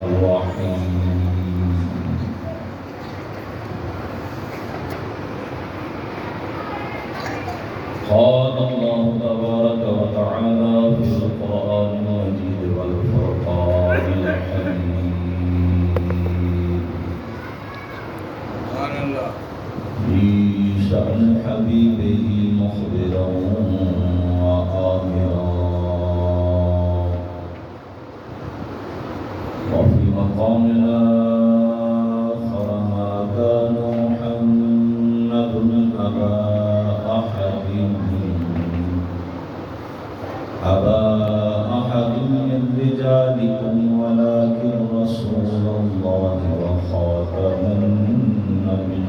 الرحيم. قال الله تبارك وتعالى في القرآن المجيد والفرقان الحميد في شأن حبيبه مخبرا وآمرا، وفي مقام آخر ما كان محمد أبا أحد من رجالكم ولكن رسول الله وخاتم النبيين.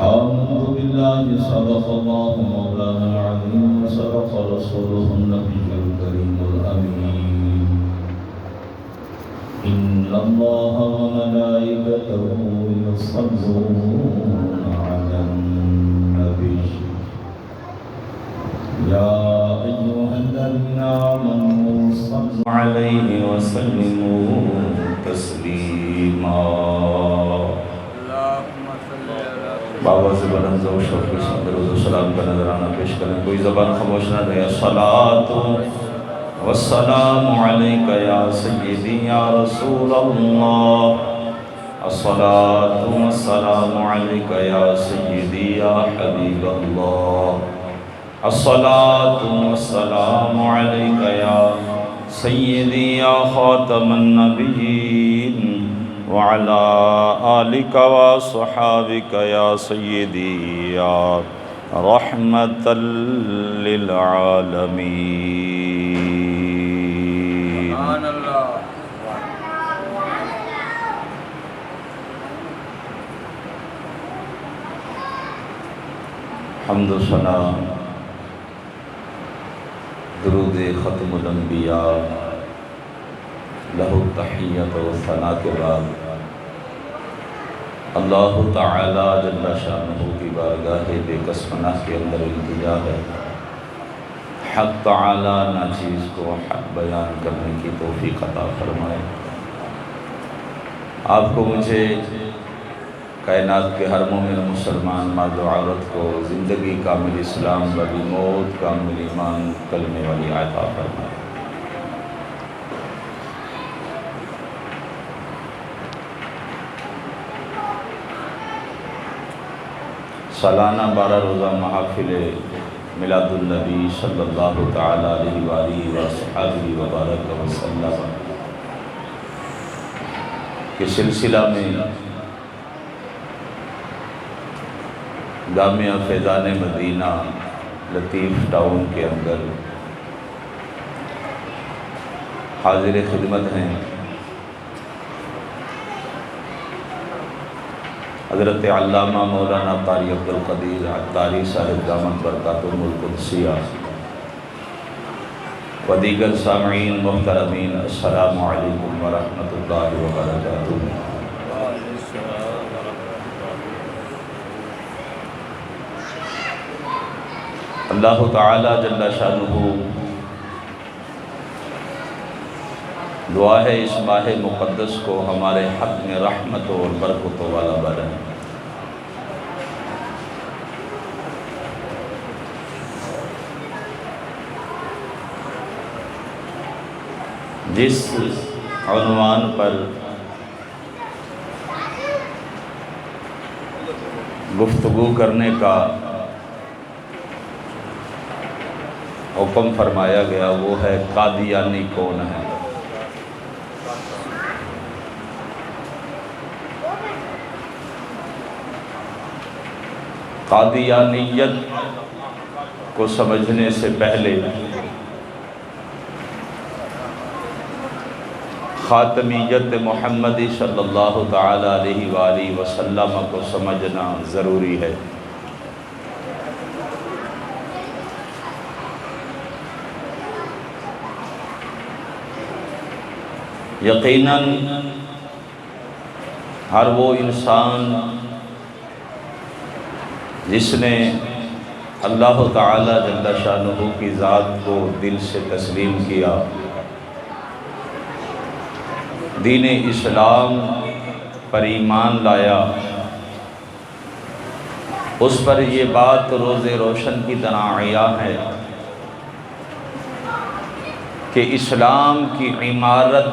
آمنت بالله صدق الله مولانا العظيم وصدق رسوله النبي الكريم الأمين. إن الله وملائكته يصلون على النبي يا أيها الذين آمنوا صلوا عليه وسلموا تسليما. بابا سے بلند و شوق کے ساتھ درود و سلام کا نذرانہ پیش کریں، کوئی زبان خاموش نہ رہے۔ الصلاۃ والسلام علیک یا سیدی یا رسول اللہ، الصلاۃ والسلام علیک یا سیدی یا حبیب اللہ، الصلاۃ والسلام علیک یا سیدی یا خاتم النبیین، وعلى آلك وصحابك يا سيدي يا رحمة للعالمين. سبحان اللہ. حمد و ثنا درود ختم الانبیاء لہو تحیت و ثنا کے بعد اللہ تعالی جل شانہ کی بارگاہ بے کس پناہ کے اندر التجا ہے، حق تعالی ناچیز کو حق بیان کرنے کی توفیق عطا فرمائے۔ آپ کو مجھے کائنات کے ہر مومن مسلمان مرد و عورت کو زندگی کامل اسلام والی، موت کامل ایمان کلمے والی عطا فرمائے۔ سالانہ 12 روزہ محافل میلاد النبی صلی اللہ تعالی علیہ وآلہ وصحبہ وبارک وسلم کے سلسلہ میں جامعہ فیضان مدینہ لطیف ٹاؤن کے اندر حاضر خدمت ہیں حضرت علامہ مولانا قاری عبدالقدیر عطاری صاحب دامت برکاتہم القدسیہ و دیگر سامعین محترمین، السلام علیکم ورحمۃ اللہ وبرکاتہ۔ اللہ تعالی جل شانہ دعا ہے اس ماہ مقدس کو ہمارے حق میں رحمت اور برکت والا بنائے۔ جس عنوان پر گفتگو کرنے کا حکم فرمایا گیا وہ ہے قادیانی کون ہے۔ قادیانیت کو سمجھنے سے پہلے خاتمیت محمدی صلی اللہ تعالی علیہ وآلہ وسلم کو سمجھنا ضروری ہے۔ یقیناً ہر وہ انسان جس نے اللہ تعالی جل شانہ کی ذات کو دل سے تسلیم کیا، دین اسلام پر ایمان لایا، اس پر یہ بات روز روشن کی طرح عیاں ہے کہ اسلام کی عمارت،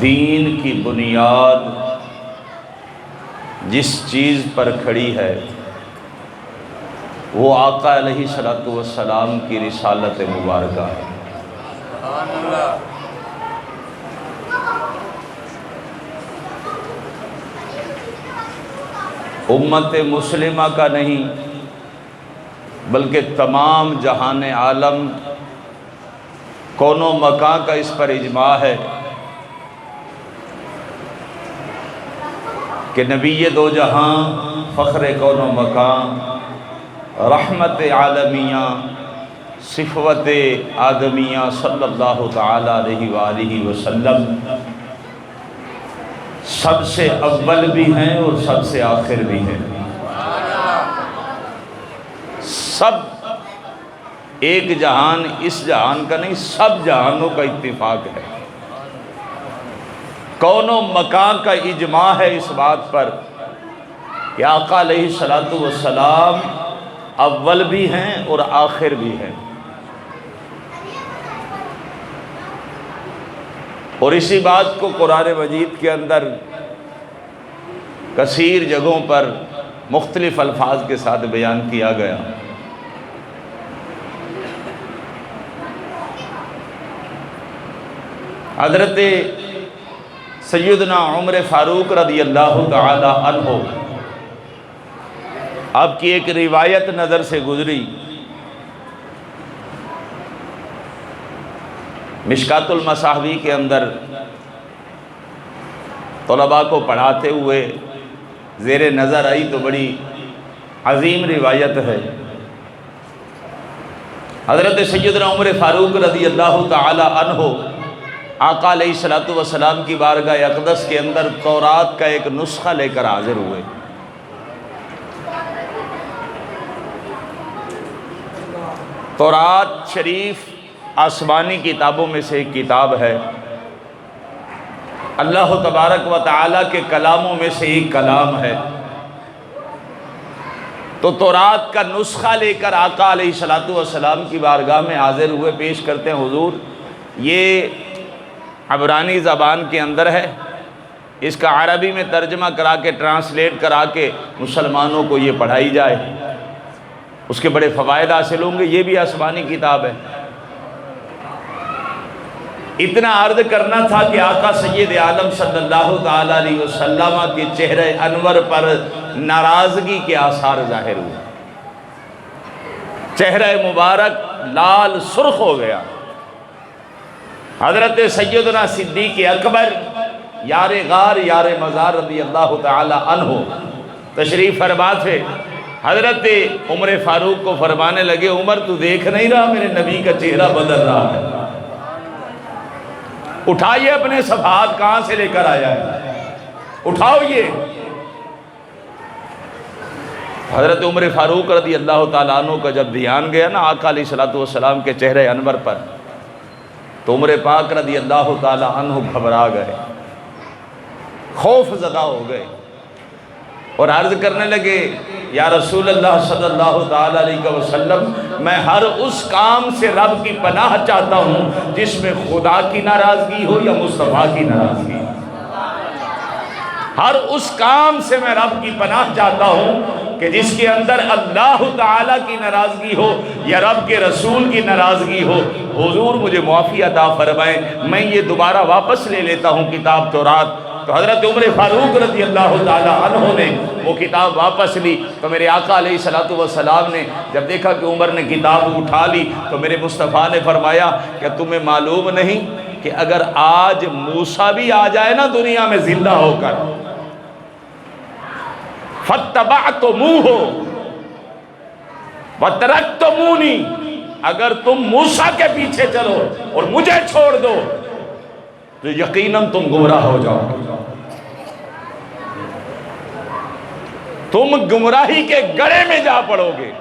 دین کی بنیاد جس چیز پر کھڑی ہے وہ آقا علیہ الصلوۃ والسلام کی رسالت مبارکہ ہے۔ امت مسلمہ کا نہیں بلکہ تمام جہان عالم، کون و مکان کا اس پر اجماع ہے کہ نبی دو جہاں، فخر کون و مکان، رحمت عالمیہ، صفوت آدمیہ صلی اللہ تعالی علیہ وآلہ وسلم سب سے اول بھی ہیں اور سب سے آخر بھی ہیں۔ سب ایک جہان اس جہان کا نہیں، سب جہانوں کا اتفاق ہے، کون و مکان کا اجماع ہے اس بات پر کہ آقا علیہ الصلوۃ والسلام اول بھی ہیں اور آخر بھی ہیں۔ اور اسی بات کو قرآن مجید کے اندر کثیر جگہوں پر مختلف الفاظ کے ساتھ بیان کیا گیا۔ حضرت سیدنا عمر فاروق رضی اللہ تعالی عنہ، آپ کی ایک روایت نظر سے گزری، مشکات المصابیح کے اندر طلباء کو پڑھاتے ہوئے زیر نظر آئی تو بڑی عظیم روایت ہے۔ حضرت سیدنا عمر فاروق رضی اللہ تعالی عنہ آقا علیہ الصلوۃ والسلام کی بارگاہ اقدس کے اندر تورات کا ایک نسخہ لے کر حاضر ہوئے۔ تورات شریف آسمانی کتابوں میں سے ایک کتاب ہے، اللہ تبارک و تعالیٰ کے کلاموں میں سے ایک کلام ہے۔ تو تورات کا نسخہ لے کر آقا علیہ الصلوۃ والسلام کی بارگاہ میں حاضر ہوئے، پیش کرتے ہیں حضور یہ عبرانی زبان کے اندر ہے، اس کا عربی میں ترجمہ کرا کے، ٹرانسلیٹ کرا کے مسلمانوں کو یہ پڑھائی جائے، اس کے بڑے فوائد حاصل ہوں گے، یہ بھی آسمانی کتاب ہے۔ اتنا عرض کرنا تھا کہ آقا سید عالم صلی اللہ تعالی علیہ وسلم کے چہرہ انور پر ناراضگی کے آثار ظاہر ہوئے، چہرہ مبارک لال سرخ ہو گیا۔ حضرت سیدنا صدیق اکبر یار غار یار مزار رضی اللہ تعالی عنہ تشریف فرما تھے، حضرت عمر فاروق کو فرمانے لگے، عمر تو دیکھ نہیں رہا میرے نبی کا چہرہ بدل رہا ہے، اٹھائیے اپنے صفحات، کہاں سے لے کر آیا ہے، اٹھاؤ یہ۔ حضرت عمر فاروق رضی اللہ تعالیٰ عنہ کا جب دھیان گیا نا آقا علیہ الصلوۃ والسلام کے چہرے انور پر، تو عمر پاک رضی اللہ تعالیٰ عنہ گھبرا گئے، خوف زدہ ہو گئے اور عرض کرنے لگے، یا رسول اللہ صلی اللہ تعالیٰ علیہ وسلم، میں ہر اس کام سے رب کی پناہ چاہتا ہوں جس میں خدا کی ناراضگی ہو یا مصطفیٰ کی ناراضگی، ہر اس کام سے میں رب کی پناہ چاہتا ہوں کہ جس کے اندر اللہ تعالیٰ کی ناراضگی ہو یا رب کے رسول کی ناراضگی ہو۔ حضور مجھے معافی عطا فرمائیں، میں یہ دوبارہ واپس لے لیتا ہوں کتاب تورات۔ تو حضرت عمر فاروق رضی اللہ تعالی عنہ نے وہ کتاب واپس لی، تو میرے آقا علیہ الصلوۃ والسلام نے جب دیکھا کہ عمر نے کتاب اٹھا لی تو میرے مصطفیٰ نے فرمایا کہ تمہیں معلوم نہیں کہ اگر آج موسیٰ بھی آ جائے نا دنیا میں زندہ ہو کر، فَاتَّبَعْتُمُوهُ وَتَرَكْتُمُونِي، اگر تم موسیٰ کے پیچھے چلو اور مجھے چھوڑ دو تو یقیناً تم گمراہ ہو جاؤ گے۔ تم گمراہی کے گڑھے میں جا پڑو گے۔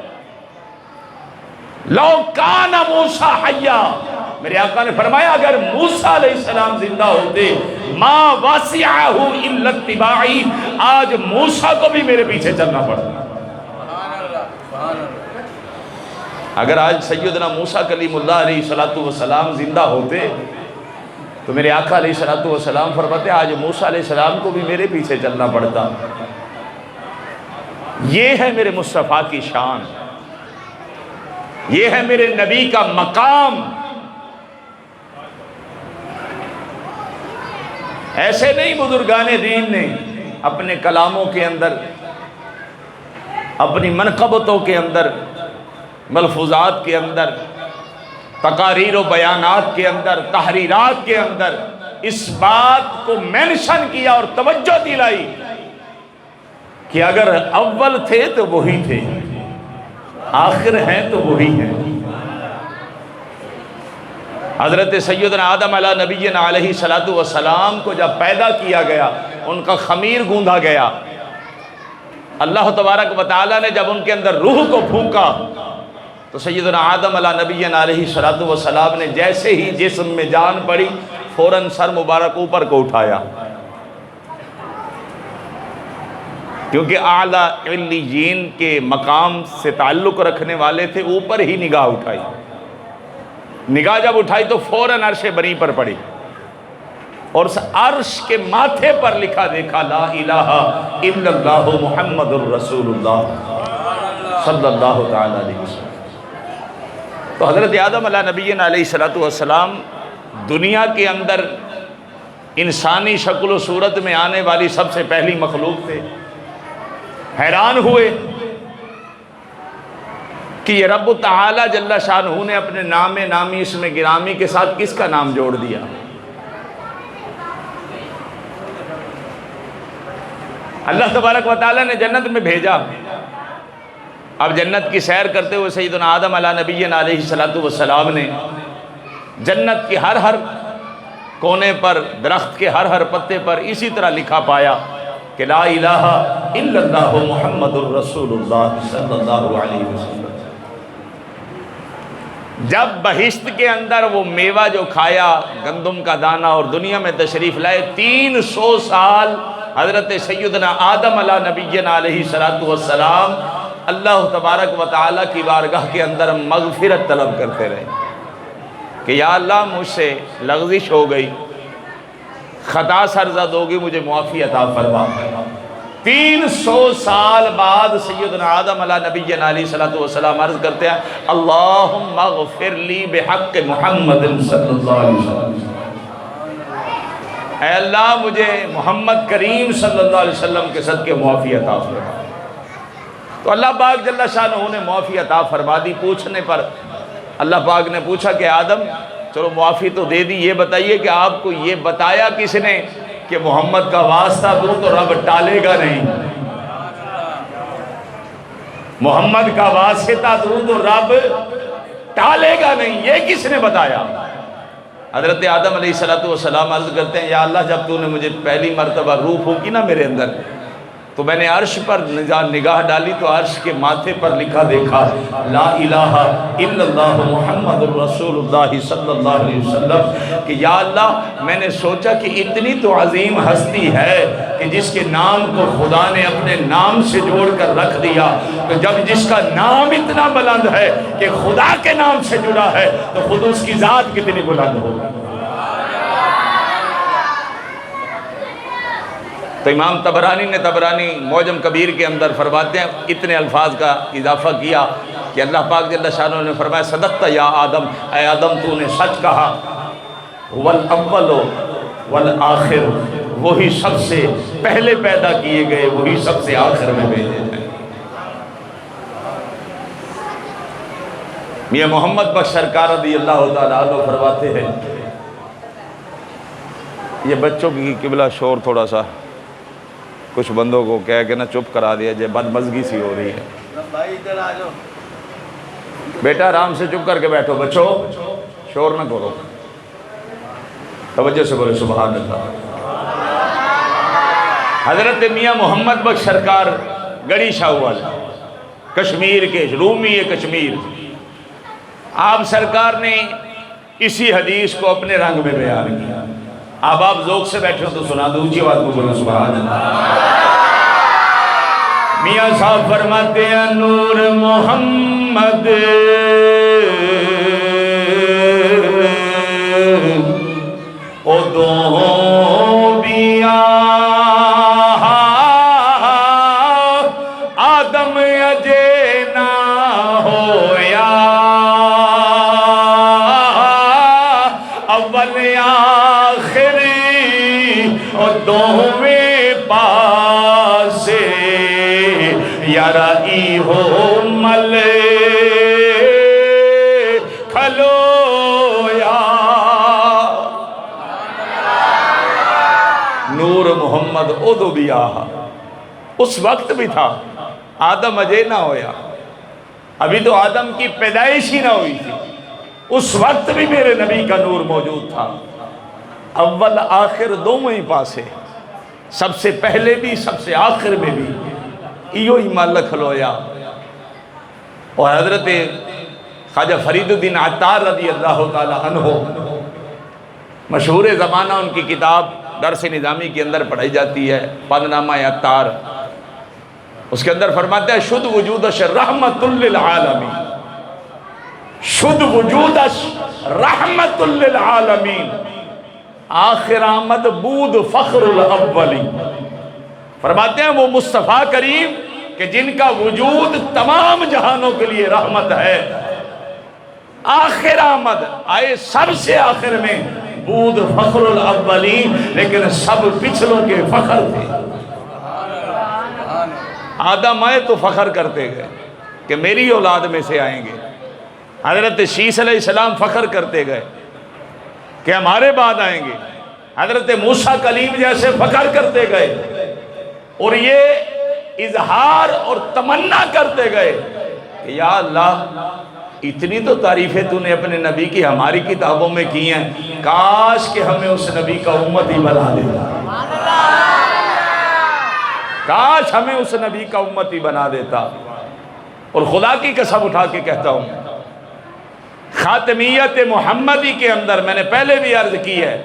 لو کان موسیٰ حیا، میرے آقا نے فرمایا اگر موسیٰ علیہ السلام زندہ ہوتے ما واسعہ الا اتباعی، آج موسیٰ کو بھی میرے پیچھے چلنا پڑتا۔ اگر آج سیدنا موسیٰ کلیم اللہ علیہ السلام زندہ ہوتے تو میرے آقا علیہ السلام فرماتے آج موسیٰ علیہ السلام کو بھی میرے پیچھے چلنا پڑتا۔ یہ ہے میرے مصطفیٰ کی شان، یہ ہے میرے نبی کا مقام۔ ایسے نہیں بزرگان دین نے اپنے کلاموں کے اندر، اپنی منقبتوں کے اندر، ملفوظات کے اندر، تقاریر و بیانات کے اندر، تحریرات کے اندر اس بات کو مینشن کیا اور توجہ دلائی کہ اگر اول تھے تو وہی تھے، آخر ہیں تو وہی ہیں۔ حضرت سیدنا آدم علیہ نبینا علیہ السلام کو جب پیدا کیا گیا، ان کا خمیر گوندھا گیا، اللہ تبارک و تعالیٰ نے جب ان کے اندر روح کو پھونکا تو سیدنا آدم علیہ نبینا علیہ السلام نے جیسے ہی جسم میں جان پڑی فوراً سر مبارک اوپر کو اٹھایا، کیونکہ اعلیٰ علیین کے مقام سے تعلق رکھنے والے تھے، اوپر ہی نگاہ اٹھائی۔ نگاہ جب اٹھائی تو فوراً عرش بری پر پڑی اور اس عرش کے ماتھے پر لکھا دیکھا لا الہ الا اللہ محمد الرسول اللہ صلی اللہ تعالیٰ علیہ وسلم۔ تو حضرت آدم علیہ نبینا علیہ السلام دنیا کے اندر انسانی شکل و صورت میں آنے والی سب سے پہلی مخلوق تھے۔ حیران ہوئے کہ یہ رب تعالی جل شانہ نے اپنے نام نامی اسم گرامی کے ساتھ کس کا نام جوڑ دیا۔ اللہ تبارک و تعالیٰ نے جنت میں بھیجا، اب جنت کی سیر کرتے ہوئے سیدنا آدم علیہ نبینا علیہ السلام نے جنت کی ہر کونے پر، درخت کے ہر پتے پر اسی طرح لکھا پایا کہ لا الہ الا اللہ محمد الرسول اللہ صلی اللہ علیہ وسلم۔ جب بہشت کے اندر وہ میوہ جو کھایا گندم کا دانہ اور دنیا میں تشریف لائے، 300 سال حضرت سیدنا آدم علیہ نبینا علیہ السلام اللہ تبارک و تعالیٰ کی بارگاہ کے اندر مغفرت طلب کرتے رہے کہ یا اللہ مجھ سے لغزش ہو گئی، خطا سرزد ہوگی، مجھے معافی عطا فرما۔ 300 سال بعد سیدنا آدم علیہ نبینا علیہ السلام عرض کرتے ہیں اللہم اغفر لی بحق محمد صلی اللہ علیہ وسلم، اے اللہ مجھے محمد کریم صلی اللہ علیہ وسلم کے صدقے معافی عطا فرما۔ تو اللہ پاک جل شانہ نے معافی عطا فرما دی۔ پوچھنے پر اللہ پاک نے پوچھا کہ آدم چلو معافی تو دے دی، یہ بتائیے کہ آپ کو یہ بتایا کس نے کہ محمد کا واسطہ دوں تو رب ٹالے گا نہیں، محمد کا واسطہ دوں تو رب ٹالے گا نہیں، یہ کس نے بتایا؟ حضرت آدم علیہ السلام عرض کرتے ہیں یا اللہ جب تو نے مجھے پہلی مرتبہ روح پھونکی نا میرے اندر تو میں نے عرش پر نگاہ ڈالی تو عرش کے ماتھے پر لکھا دیکھا لا الہ الا اللہ محمد الرسول اللہ صلی اللہ علیہ وسلم کہ یا اللہ میں نے سوچا کہ اتنی تو عظیم ہستی ہے کہ جس کے نام کو خدا نے اپنے نام سے جوڑ کر رکھ دیا، تو جب جس کا نام اتنا بلند ہے کہ خدا کے نام سے جڑا ہے تو خود اس کی ذات کتنی بلند ہوگی۔ تو امام طبرانی معجم کبیر کے اندر فرماتے ہیں اتنے الفاظ کا اضافہ کیا کہ اللہ پاک جل شانہ نے فرمایا صدقت یا آدم، اے آدم تو نے سچ کہا، والاول والآخر، وہی سب سے پہلے پیدا کیے گئے، وہی سب سے آخر میں بھیجے ہیں۔ میاں محمد بخش سرکار رضی اللہ تعالیٰ عنہ فرماتے ہیں یہ بچوں کی قبلہ شور تھوڑا سا کچھ بندوں کو کہہ کے نا چپ کرا دیا جائے، بدمزگی سی ہو رہی ہے۔ بیٹا آرام سے چپ کر کے بیٹھو، بچو شور نہ کرو، توجہ سے بولے سبحان اللہ۔ حضرت میاں محمد بخش سرکار گڑی شاہوال کشمیر کے رومی کشمیر، آپ سرکار نے اسی حدیث کو اپنے رنگ میں بیان کیا۔ اب آپ ذوق سے بیٹھے ہو تو سنا دو، اونچی آواز میں بولو سبحان اللہ۔ میاں صاحب فرماتے ہیں نور محمد او دو بیا آدم اجے نہ ہویا اول آخری او دوویں پاسے یارا ای ہو مل کھلویا۔ نور محمد اودو بھی آہا، اس وقت بھی تھا آدم اجے نہ ہویا، ابھی تو آدم کی پیدائش ہی نہ ہوئی تھی، اس وقت بھی میرے نبی کا نور موجود تھا۔ اول آخر دونوں ہی پاسے، سب سے پہلے بھی سب سے آخر میں بھی ایو ہی مال کھلویا۔ اور حضرت خواجہ فرید الدین عطار رضی اللہ تعالی عنہ، مشہور زمانہ ان کی کتاب درس نظامی کے اندر پڑھائی جاتی ہے، پد نامہ عطار، اس کے اندر فرماتے ہیں شد وجودش رحمت للعالمین، شد وجودش رحمت للعالمین، آخر آمد بود فخر الاولین۔ فرماتے ہیں وہ مصطفیٰ کریم کہ جن کا وجود تمام جہانوں کے لیے رحمت ہے، آخر آمد آئے سب سے آخر میں، بود فخر الاولین، لیکن سب پچھلوں کے فخر تھے۔ آدم آئے تو فخر کرتے گئے کہ میری اولاد میں سے آئیں گے، حضرت شیس علیہ السلام فخر کرتے گئے کہ ہمارے بعد آئیں گے، حضرت موسیٰ کلیم جیسے فخر کرتے گئے، اور یہ اظہار اور تمنا کرتے گئے کہ یا اللہ اتنی تو تعریفیں تو نے اپنے نبی کی ہماری کتابوں میں کی ہیں، کاش کہ ہمیں اس نبی کا امت ہی بنا دیتا، کاش ہمیں اس نبی کا امت ہی بنا دیتا۔ اور خدا کی قسم اٹھا کے کہتا ہوں، خاتمیت محمدی کے اندر میں نے پہلے بھی عرض کی ہے،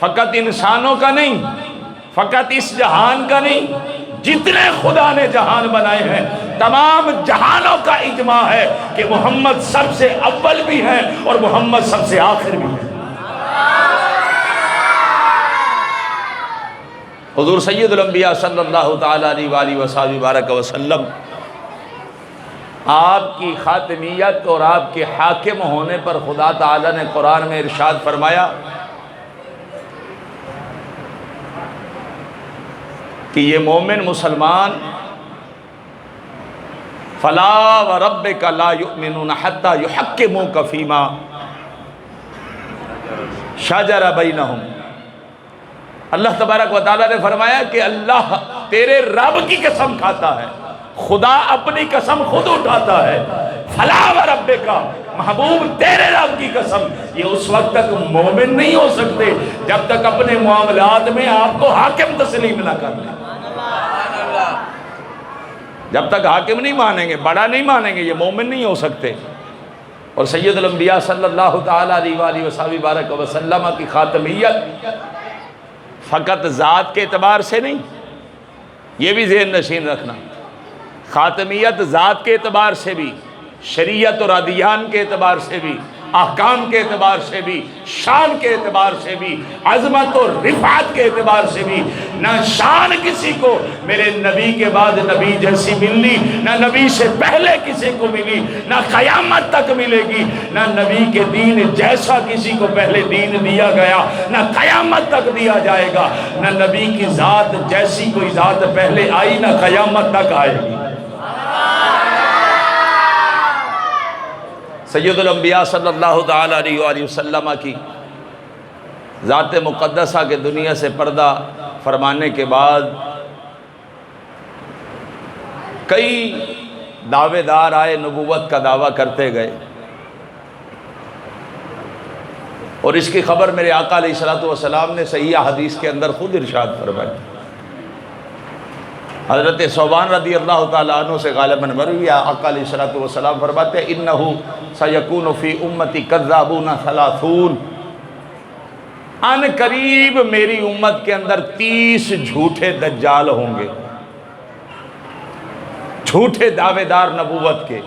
فقط انسانوں کا نہیں، فقط اس جہان کا نہیں، جتنے خدا نے جہان بنائے ہیں تمام جہانوں کا اجماع ہے کہ محمد سب سے اول بھی ہے اور محمد سب سے آخر بھی ہے۔ حضور سید الانبیاء صلی اللہ تعالیٰ علیہ وآلہ وسلم وسلم آپ کی خاتمیت اور آپ کے حاکم ہونے پر خدا تعالیٰ نے قرآن میں ارشاد فرمایا کہ یہ مومن مسلمان فَلَا وَرَبِّكَ لَا يُؤْمِنُونَ حَتَّى يُحَكِّمُوكَ فِيمَا شَجَرَ بَيْنَهُمْ۔ اللہ تبارک و تعالیٰ نے فرمایا کہ اللہ تیرے رب کی قسم کھاتا ہے، خدا اپنی قسم خود اٹھاتا ہے، فَلَا وَرَبِّكَ، محبوب تیرے رب کی قسم، یہ اس وقت تک مومن نہیں ہو سکتے جب تک اپنے معاملات میں آپ کو حاکم تسلیم نہ کر لیں، جب تک حاکم نہیں مانیں گے، بڑا نہیں مانیں گے، یہ مومن نہیں ہو سکتے۔ اور سید الانبیاء صلی اللہ تعالیٰ علیہ وآلہ وسلم کی خاتمیت فقط ذات کے اعتبار سے نہیں، یہ بھی ذہن نشین رکھنا، خاتمیت ذات کے اعتبار سے بھی، شریعت اور ادیان کے اعتبار سے بھی، احکام کے اعتبار سے بھی، شان کے اعتبار سے بھی، عظمت اور رفعت کے اعتبار سے بھی، نہ شان کسی کو میرے نبی کے بعد نبی جیسی ملی، نہ نبی سے پہلے کسی کو ملی، نہ قیامت تک ملے گی، نہ نبی کے دین جیسا کسی کو پہلے دین دیا گیا، نہ قیامت تک دیا جائے گا، نہ نبی کی ذات جیسی کوئی ذات پہلے آئی نہ قیامت تک آئے گی۔ سید الانبیاء صلی اللہ تعالیٰ علیہ وآلہ وسلم کی ذات مقدسہ کے دنیا سے پردہ فرمانے کے بعد کئی دعوے دار آئے، نبوت کا دعویٰ کرتے گئے، اور اس کی خبر میرے آقا علیہ السلام نے صحیح حدیث کے اندر خود ارشاد فرمائی حضرت ثوبان رضی اللہ تعالیٰ عنہ سے غالباً مروی آقا علیہ الصلوۃ والسلام فرماتے ہیں انہو سیکون فی امتی کذابون ثلاثون، ان قریب میری امت کے اندر 30 جھوٹے دجال ہوں گے، جھوٹے دعوے دار نبوت کے،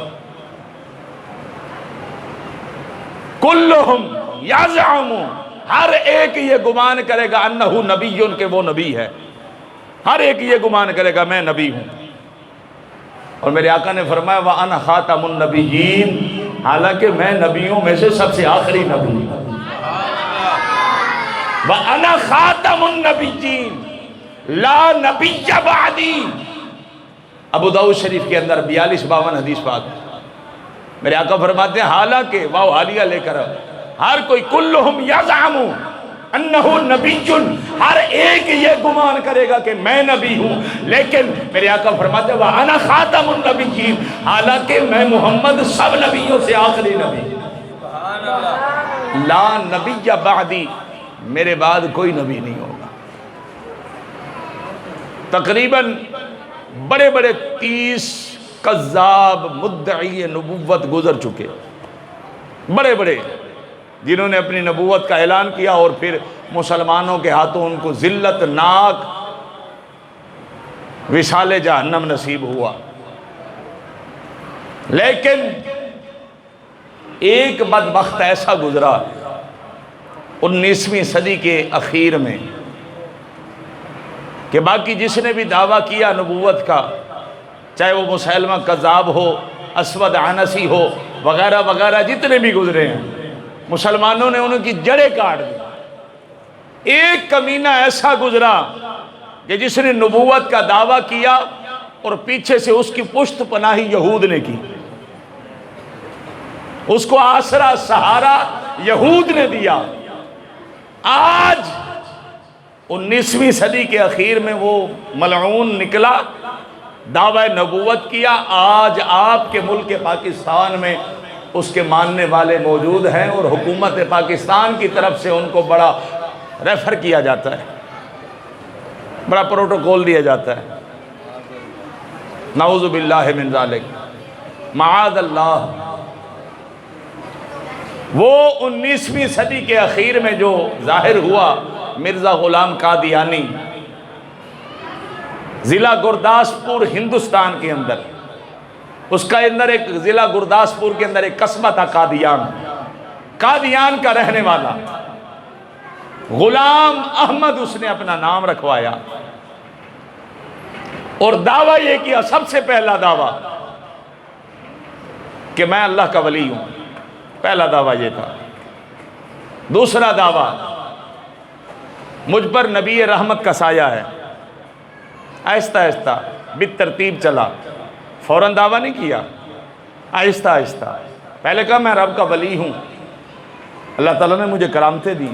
کلہم یزعم، ہر ایک یہ گمان کرے گا انہو نبی، کہ وہ نبی ہے، ہر ایک یہ گمان کرے گا میں نبی ہوں۔ اور میرے آقا نے فرمایا وَأَنَا خَاتَمُ النَّبِيِّينَ، حالانکہ میں نبیوں میں سے سب سے آخری نبی ہوں۔ وَأَنَا خَاتَمُ النَّبِيِّينَ لَا نَبِيَّ بَعْدِي، ابو داؤد شریف کے اندر 42-52 حدیث پاک۔ میرے آقا فرماتے ہیں حالانکہ واو حالیہ لے کر ہر کوئی کلہم یزعم انہو نبی، ہر ایک یہ گمان کرے گا کہ میں نبی ہوں، لیکن میرے آقا فرماتے ہیں وَأَنَا خَاتَمُ النَّبِيِّينَ، حالانکہ میں محمد سب نبیوں سے آخری نبی، لا نبی بعدی، میرے بعد کوئی نبی نہیں ہوگا۔ تقریباً بڑے بڑے 30 کذاب مدعی نبوت گزر چکے، بڑے بڑے، جنہوں نے اپنی نبوت کا اعلان کیا اور پھر مسلمانوں کے ہاتھوں ان کو ذلت ناک وصال جہنم نصیب ہوا۔ لیکن ایک بدبخت ایسا گزرا 19ویں صدی کے اخیر میں کہ باقی جس نے بھی دعویٰ کیا نبوت کا، چاہے وہ مسیلمہ کذاب ہو، اسود عنسی ہو، وغیرہ وغیرہ، جتنے بھی گزرے ہیں، مسلمانوں نے ان کی جڑیں کاٹ دی۔ ایک کمینہ ایسا گزرا کہ جس نے نبوت کا دعویٰ کیا اور پیچھے سے اس کی پشت پناہی یہود نے کی، اس کو آسرا سہارا یہود نے دیا۔ آج 19ویں صدی کے اخیر میں وہ ملعون نکلا، دعوی نبوت کیا۔ آج آپ کے ملک پاکستان میں اس کے ماننے والے موجود ہیں اور حکومت پاکستان کی طرف سے ان کو بڑا ریفر کیا جاتا ہے، بڑا پروٹوکول دیا جاتا ہے۔ نعوذ باللہ من ذالک، معاذ اللہ۔ وہ 19ویں صدی کے اخیر میں جو ظاہر ہوا، مرزا غلام قادیانی، ضلع گرداسپور ہندوستان کے اندر، اس کا اندر ایک ضلع گرداسپور کے اندر ایک قصبہ تھا قادیان، قادیان کا رہنے والا غلام احمد، اس نے اپنا نام رکھوایا اور دعویٰ یہ کیا، سب سے پہلا دعویٰ کہ میں اللہ کا ولی ہوں، پہلا دعویٰ یہ تھا۔ دوسرا دعویٰ مجھ پر نبی رحمت کا سایہ ہے۔ آہستہ آہستہ بالترتیب چلا، فوراً دعویٰ نہیں کیا، آہستہ آہستہ پہلے کہا میں رب کا ولی ہوں، اللہ تعالیٰ نے مجھے کرامتیں دی۔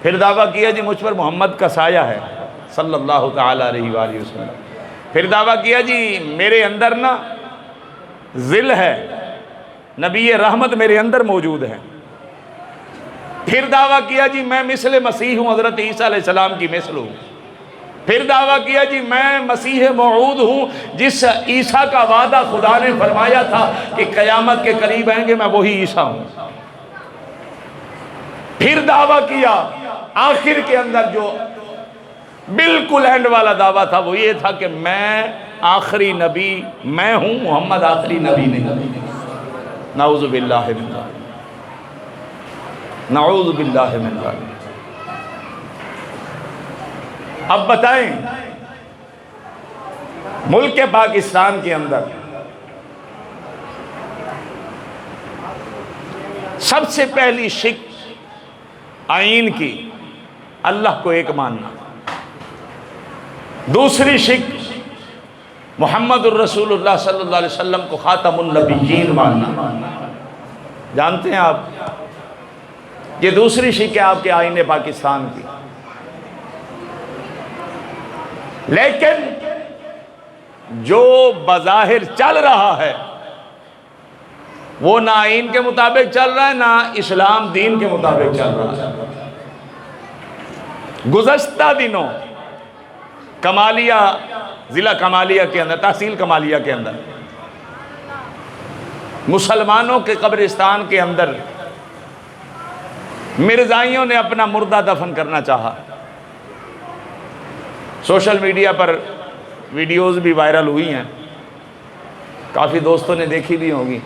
پھر دعویٰ کیا جی مجھ پر محمد کا سایہ ہے صلی اللہ تعالیٰ علیہ وآلہ وسلم۔ پھر دعویٰ کیا جی میرے اندر نا ذل ہے، نبی رحمت میرے اندر موجود ہے۔ پھر دعویٰ کیا جی میں مثل مسیح ہوں، حضرت عیسیٰ علیہ السلام کی مثل ہوں۔ پھر دعویٰ کیا جی میں مسیح موعود ہوں، جس عیسیٰ کا وعدہ خدا نے فرمایا تھا کہ قیامت کے قریب آئیں گے، میں وہی عیسیٰ ہوں۔ پھر دعویٰ کیا، آخر کے اندر جو بالکل اینڈ والا دعویٰ تھا وہ یہ تھا کہ میں آخری نبی میں ہوں، محمد آخری نبی نہیں۔ نعوذ باللہ من ذالک، نعوذ باللہ من ذالک۔ اب بتائیں ملک پاکستان کے اندر سب سے پہلی شک آئین کی اللہ کو ایک ماننا، دوسری شک محمد الرسول اللہ صلی اللہ علیہ وسلم کو خاتم النبیین ماننا۔ جانتے ہیں آپ یہ دوسری شک ہے آپ کے آئین پاکستان کی، لیکن جو بظاہر چل رہا ہے وہ نہ آئین کے مطابق چل رہا ہے نہ اسلام دین کے مطابق چل رہا ہے۔ گزشتہ دنوں کمالیہ، ضلع کمالیہ کے اندر، تحصیل کمالیہ کے اندر مسلمانوں کے قبرستان کے اندر مرزائیوں نے اپنا مردہ دفن کرنا چاہا۔ سوشل میڈیا پر ویڈیوز بھی وائرل ہوئی ہیں، کافی دوستوں نے دیکھی بھی ہوگی،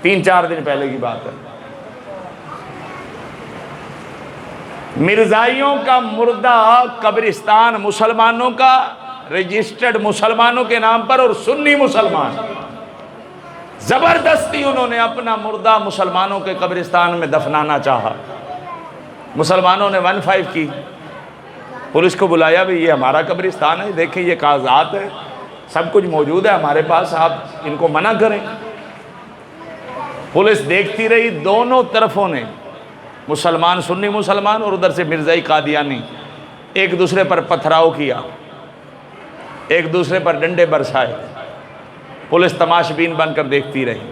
3-4 دن پہلے کی بات ہے۔ مرزائیوں کا مردہ قبرستان مسلمانوں کا، رجسٹرڈ مسلمانوں کے نام پر، اور سنی مسلمان زبردستی انہوں نے اپنا مردہ مسلمانوں کے قبرستان میں دفنانا چاہا۔ مسلمانوں نے 1-5 کی، پولیس کو بلایا، بھی یہ ہمارا قبرستان ہے، دیکھیں یہ کاغذات ہے، سب کچھ موجود ہے ہمارے پاس، آپ ان کو منع کریں۔ پولیس دیکھتی رہی، دونوں طرفوں نے، مسلمان سنی مسلمان اور ادھر سے مرزائی قادیانی، ایک دوسرے پر پتھراؤ کیا، ایک دوسرے پر ڈنڈے برسائے۔ پولیس تماش بین بن کر دیکھتی رہی،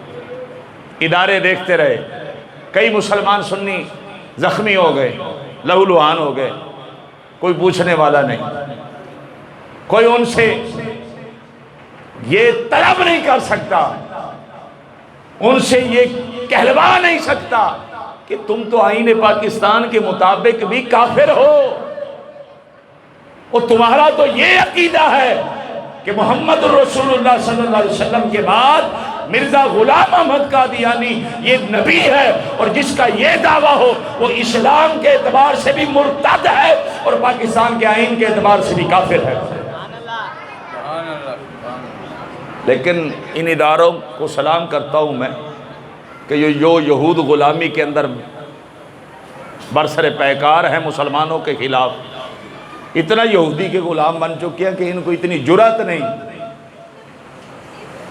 ادارے دیکھتے رہے، کئی مسلمان سنی زخمی ہو گئے، لہو لہان ہو گئے، کوئی پوچھنے والا نہیں، کوئی ان سے یہ طلب نہیں کر سکتا، ان سے یہ کہلوا نہیں سکتا کہ تم تو آئین پاکستان کے مطابق بھی کافر ہو، اور تمہارا تو یہ عقیدہ ہے کہ محمد رسول اللہ صلی اللہ علیہ وسلم کے بعد مرزا غلام احمد قادیانی یہ نبی ہے، اور جس کا یہ دعویٰ ہو وہ اسلام کے اعتبار سے بھی مرتد ہے اور پاکستان کے آئین کے اعتبار سے بھی کافر ہے۔ لیکن ان اداروں کو سلام کرتا ہوں میں کہ جو یہود غلامی کے اندر برسر پیکار ہیں مسلمانوں کے خلاف، اتنا یہودی کے غلام بن چکے ہیں کہ ان کو اتنی جرأت نہیں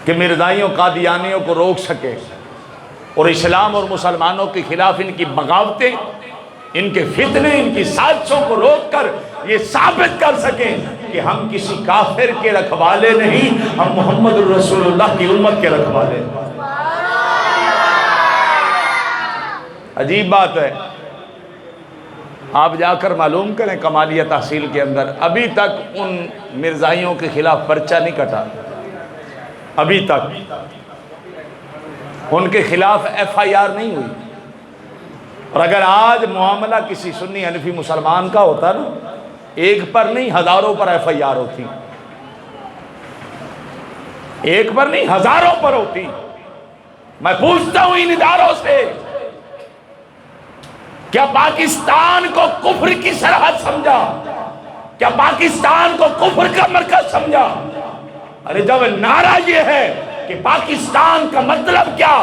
کہ مرزائیوں قادیانیوں کو روک سکے، اور اسلام اور مسلمانوں کے خلاف ان کی بغاوتیں، ان کے فتنے، ان کی سازشوں کو روک کر یہ ثابت کر سکیں کہ ہم کسی کافر کے رکھوالے نہیں، ہم محمد رسول اللہ کی امت کے رکھوالے۔ عجیب بات ہے، آپ جا کر معلوم کریں کمالیہ تحصیل کے اندر ابھی تک ان مرزائیوں کے خلاف پرچہ نہیں کٹا، ابھی تک ان کے خلاف FIR نہیں ہوئی۔ اور اگر آج معاملہ کسی سنی حنفی مسلمان کا ہوتا نا، ایک پر نہیں ہزاروں پر FIR ہوتی، ایک پر نہیں ہزاروں پر ہوتی۔ میں پوچھتا ہوں ان اداروں سے، کیا پاکستان کو کفر کی سرحد سمجھا؟ کیا پاکستان کو کفر کا مرکز سمجھا؟ ارے جب نعرہ یہ ہے کہ پاکستان کا مطلب کیا؟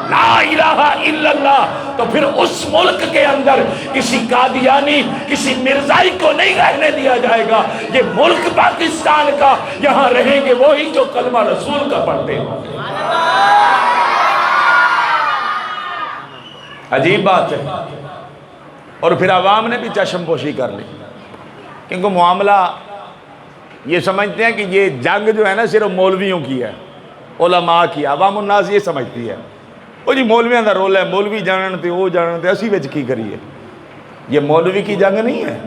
لا الہ الا اللہ، تو پھر اس ملک کے اندر کسی قادیانی، کسی مرزائی کو نہیں رہنے دیا جائے گا۔ یہ ملک پاکستان کا، یہاں رہیں گے وہی جو کلمہ رسول کا پڑھتے ہیں۔ عجیب بات ہے، اور پھر عوام نے بھی چشم پوشی کر لی، کیونکہ معاملہ یہ سمجھتے ہیں کہ یہ جنگ جو ہے نا صرف مولویوں کی ہے، علماء کی، عوام الناس یہ سمجھتی ہے، وہ جی مولویاں دا رول ہے، مولوی جانتے وہ جانتے، اسی وچ کی کریے۔ یہ مولوی کی جنگ نہیں ہے،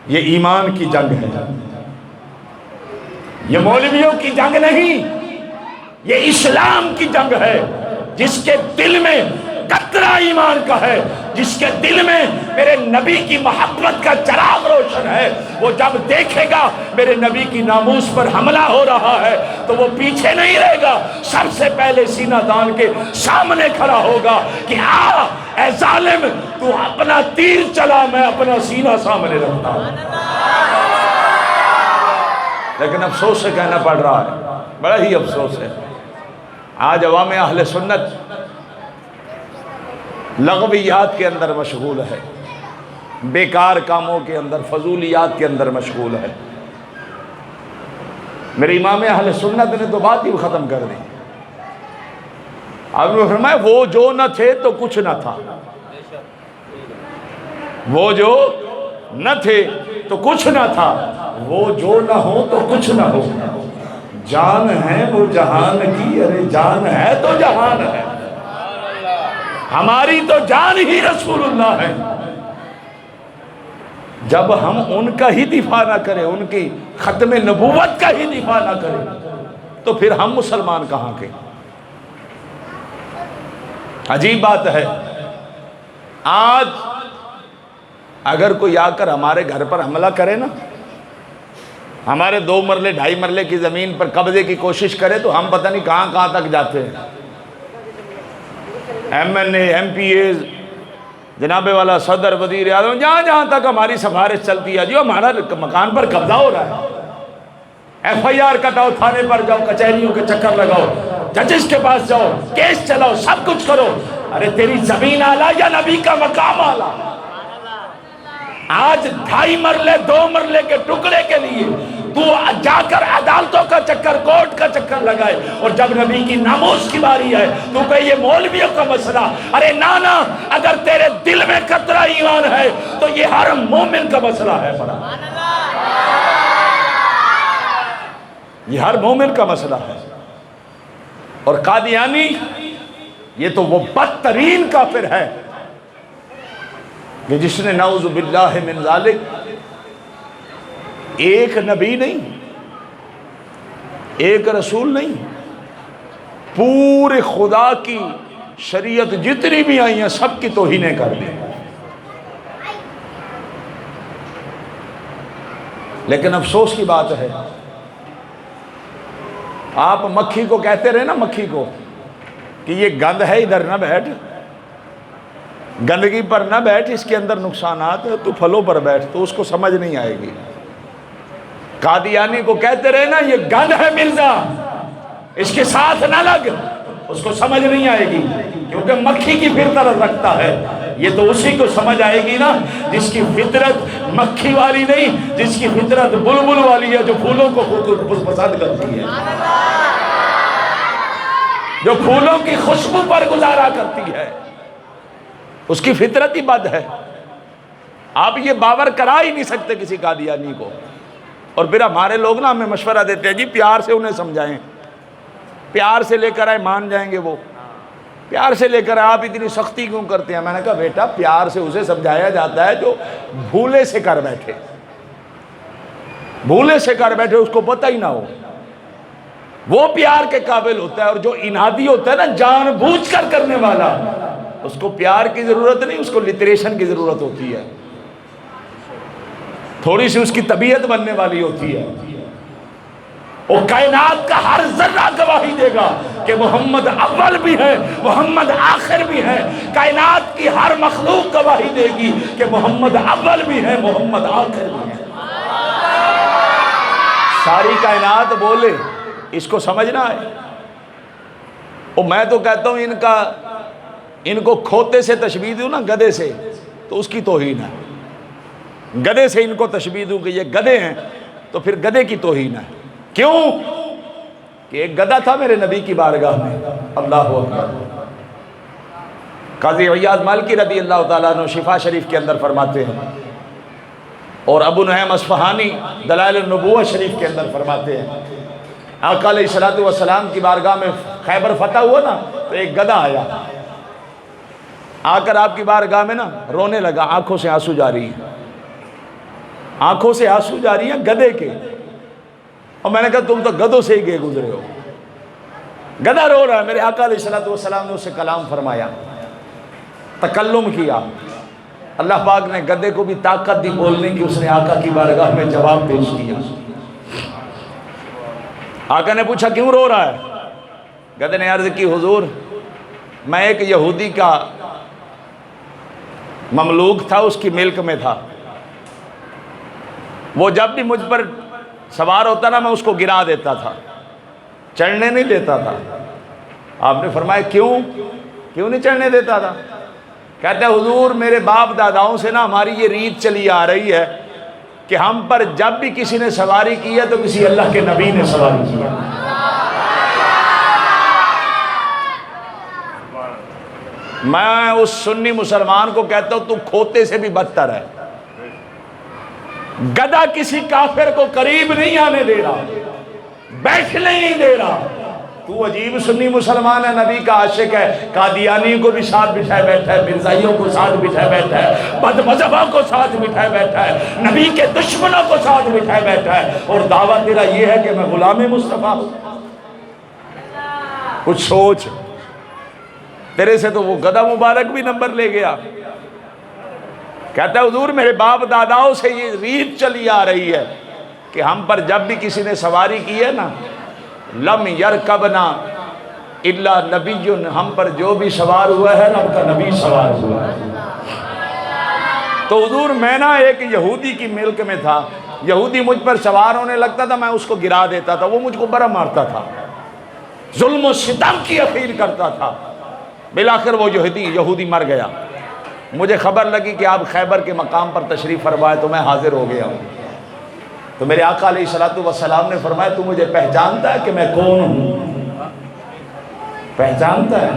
یہ ایمان کی جنگ ہے، یہ مولویوں کی جنگ نہیں، یہ اسلام کی جنگ ہے۔ جس کے دل میں قطرہ ایمان کا ہے، جس کے دل میں میرے نبی کی محبت کا چراغ روشن ہے، وہ جب دیکھے گا میرے نبی کی ناموس پر حملہ ہو رہا ہے تو وہ پیچھے نہیں رہے گا، سب سے پہلے سینہ تان کے سامنے کھڑا ہوگا کہ آ اے ظالم، تو اپنا تیر چلا، میں اپنا سینہ سامنے رکھتا ہوں۔ لیکن افسوس سے کہنا پڑ رہا ہے، بڑا ہی افسوس ہے، آج عوام اہل سنت لغویات کے اندر مشغول ہے، بیکار کاموں کے اندر، فضولیات کے اندر مشغول ہے۔ میرے امام اہل سنت نے تو بات ہی ختم کر دی، آپ نے فرمایا وہ جو نہ تھے تو کچھ نہ تھا، وہ جو نہ تھے تو کچھ نہ تھا، وہ جو نہ ہو تو کچھ نہ ہو، جان ہے وہ جہان کی، ارے جان ہے تو جہان ہے، ہماری تو جان ہی رسول اللہ ہے، جب ہم ان کا ہی دفاع نہ کریں، ان کی ختم نبوت کا ہی دفاع نہ کریں، تو پھر ہم مسلمان کہاں کے؟ عجیب بات ہے، آج اگر کوئی آ کر ہمارے گھر پر حملہ کرے نا، ہمارے 2 مرلے 2.5 مرلے کی زمین پر قبضے کی کوشش کرے، تو ہم پتہ نہیں کہاں کہاں تک جاتے ہیں۔ MNA MPAs، جناب والا صدر، وزیر اعظم، جہاں جہاں تک ہماری سفارش چلتی ہے، جو ہمارا مکان پر قبضہ ہو رہا ہے، FIR کٹاؤ، تھانے پر جاؤ، کچہریوں کے چکر لگاؤ، ججز کے پاس جاؤ، کیس چلاؤ، سب کچھ کرو، ارے تیری زمین اعلیٰ یا نبی کا مقام اعلیٰ؟ آج 2.5 مرلے 2 مرلے کے ٹکڑے کے لیے تو جا کر عدالتوں کا چکر، کورٹ کا چکر لگائے، اور جب نبی کی ناموس کی باری ہے تو کہ یہ مولویوں کا مسئلہ، ارے نانا، اگر تیرے دل میں قطرہ ایمان ہے تو یہ ہر مومن کا مسئلہ ہے بڑا، یہ ہر مومن کا مسئلہ ہے۔ اور قادیانی یہ تو وہ بدترین کافر ہے کہ جس نے نعوذ باللہ من ذالک ایک نبی نہیں، ایک رسول نہیں، پورے خدا کی شریعت جتنی بھی آئی ہیں سب کی توہینیں کر دی۔ لیکن افسوس کی بات ہے، آپ مکھی کو کہتے رہے نا، مکھی کو کہ یہ گند ہے، ادھر نہ بیٹھ، گندگی پر نہ بیٹھ، اس کے اندر نقصانات ہے، تو پھلوں پر بیٹھ، تو اس کو سمجھ نہیں آئے گی۔ قادیانی کو کہتے رہے نا یہ گند ہے مرزا، اس کے ساتھ نہ لگ، اس کو سمجھ نہیں آئے گی، کیونکہ مکھی کی فطرت رکھتا ہے۔ یہ تو اسی کو سمجھ آئے گی نا جس کی فطرت مکھی والی نہیں، جس کی فطرت بلبل والی ہے، جو پھولوں کو پسند کرتی ہے، جو پھولوں کی خوشبو پر گزارا کرتی ہے، اس کی فطرت ہی بد ہے۔ آپ یہ باور کرا ہی نہیں سکتے کسی قادیانی کو۔ اور پھر ہمارے لوگ نا ہمیں مشورہ دیتے ہیں جی پیار سے انہیں سمجھائیں، پیار سے لے کر آئے مان جائیں گے وہ، پیار سے لے کر آئے، آپ اتنی سختی کیوں کرتے ہیں؟ میں نے کہا بیٹا پیار سے اسے سمجھایا جاتا ہے جو بھولے سے کر بیٹھے، بھولے سے کر بیٹھے، اس کو پتہ ہی نہ ہو، وہ پیار کے قابل ہوتا ہے۔ اور جو انادی ہوتا ہے نا، جان بوجھ کر کرنے والا، اس کو پیار کی ضرورت نہیں، اس کو لٹریشن کی ضرورت ہوتی ہے، تھوڑی سی اس کی طبیعت بننے والی ہوتی ہے۔ وہ کائنات کا ہر ذرہ گواہی دے گا کہ محمد اول بھی ہے، محمد آخر بھی ہے۔ کائنات کی ہر مخلوق گواہی دے گی کہ محمد اول بھی ہے، محمد آخر بھی ہے۔ ساری کائنات بولے، اس کو سمجھنا ہے۔ اور میں تو کہتا ہوں ان کو کھوتے سے تشبیہ دوں نا، گدے سے، تو اس کی توہین ہے۔ گدے سے ان کو تشبیہ دوں کہ یہ گدے ہیں، تو پھر گدے کی توہین ہے۔ کیوں؟ کہ ایک گدھا تھا میرے نبی کی بارگاہ میں، اللہ اکبر۔ قاضی عیاض مالکی رضی اللہ تعالیٰ عنہ شفا شریف کے اندر فرماتے ہیں، اور ابو نعیم اصفہانی دلائل النبوہ شریف کے اندر فرماتے ہیں، آقا علیہ الصلوۃ والسلام کی بارگاہ میں خیبر فتح ہوا نا، تو ایک گدھا آیا، آ کر آپ کی بارگاہ میں نا رونے لگا، آنکھوں سے آنسو جاری ہیں، آنکھوں سے آنسو جاری ہیں گدھے کے۔ اور میں نے کہا تم تو گدھوں سے ہی گئے گزرے ہو، گدھا رو رہا ہے۔ میرے آقا علیہ الصلوۃ والسلام نے اسے کلام فرمایا، تکلم کیا۔ اللہ پاک نے گدھے کو بھی طاقت دی بولنے کی، اس نے آقا کی بارگاہ میں جواب پیش کیا۔ آقا نے پوچھا کیوں رو رہا ہے؟ گدھے نے عرض کی حضور میں ایک یہودی کا مملوک تھا، اس کی ملک میں تھا، وہ جب بھی مجھ پر سوار ہوتا نا میں اس کو گرا دیتا تھا، چڑھنے نہیں دیتا تھا۔ آپ نے فرمایا کیوں نہیں چڑھنے دیتا تھا؟ کہتے ہیں حضور میرے باپ داداؤں سے نا ہماری یہ ریت چلی آ رہی ہے کہ ہم پر جب بھی کسی نے سواری کی ہے تو کسی اللہ کے نبی نے سواری کی ہے۔ میں اس سنی مسلمان کو کہتا ہوں تو کھوتے سے بھی بدتر ہے۔ گدھا کسی کافر کو قریب نہیں آنے دے رہا، بیٹھنے نہیں دے رہا، تو عجیب سنی مسلمان ہے، نبی کا عاشق ہے، قادیانی کو بھی ساتھ بٹھائے بیٹھا ہے، مرزائیوں کو ساتھ بٹھائے بیٹھا ہے، بد مذہبوں کو ساتھ بٹھائے بیٹھا ہے، نبی کے دشمنوں کو ساتھ بٹھائے بیٹھا ہے، اور دعویٰ تیرا یہ ہے کہ میں غلام مصطفیٰ ہوں۔ کچھ سوچ، تیرے سے تو وہ گدھا مبارک بھی نمبر لے گیا۔ کہتا ہے حضور میرے باپ داداؤں سے یہ ریت چلی آ رہی ہے کہ ہم پر جب بھی کسی نے سواری کی ہے نا، لم یرکبنا الا نبی، ہم پر جو بھی سوار ہوا ہے رب کا نبی سوار ہوا ہے۔ تو حضور میں نا ایک یہودی کی ملک میں تھا، یہودی مجھ پر سوار ہونے لگتا تھا، میں اس کو گرا دیتا تھا، وہ مجھ کو برا مارتا تھا، ظلم و ستم کی اخیر کرتا تھا۔ بالآخر وہ یہودی مر گیا، مجھے خبر لگی کہ آپ خیبر کے مقام پر تشریف فرمائے تو میں حاضر ہو گیا ہوں۔ تو میرے آقا علیہ السلام نے فرمایا تو مجھے پہچانتا ہے کہ میں کون ہوں؟ پہچانتا ہے؟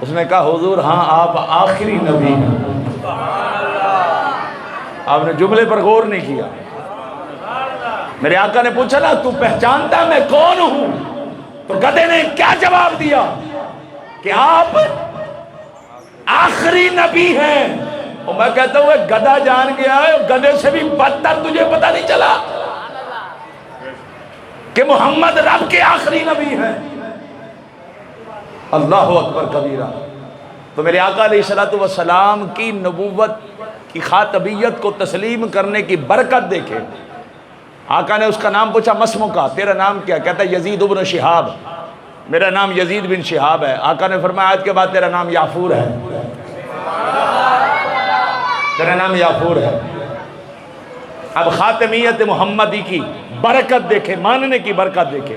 اس نے کہا حضور ہاں آپ آخری نبی ہیں۔ آپ نے جملے پر غور نہیں کیا۔ میرے آقا نے پوچھا نا تو پہچانتا ہے میں کون ہوں؟ تو گدھے نے کیا جواب دیا کہ آپ آخری نبی ہیں۔ اور میں کہتا ہوں گدھا جان گیا ہے، گدھے سے بھی بدتر تجھے پتہ نہیں چلا کہ محمد رب کے آخری نبی ہیں۔ اللہ اکبر کبیرہ۔ تو میرے آقا علیہ السلام کی نبوت کی خاتمیت کو تسلیم کرنے کی برکت دیکھے۔ آقا نے اس کا نام پوچھا مسمو کا، تیرا نام کیا؟ کہتا ہے یزید بن شہاب، میرا نام یزید بن شہاب ہے۔ آقا نے فرمایا آج کے بعد تیرا نام یافور ہے، تیرا نام یافور ہے۔ اب خاتمیت محمدی کی برکت دیکھے، ماننے کی برکت دیکھے۔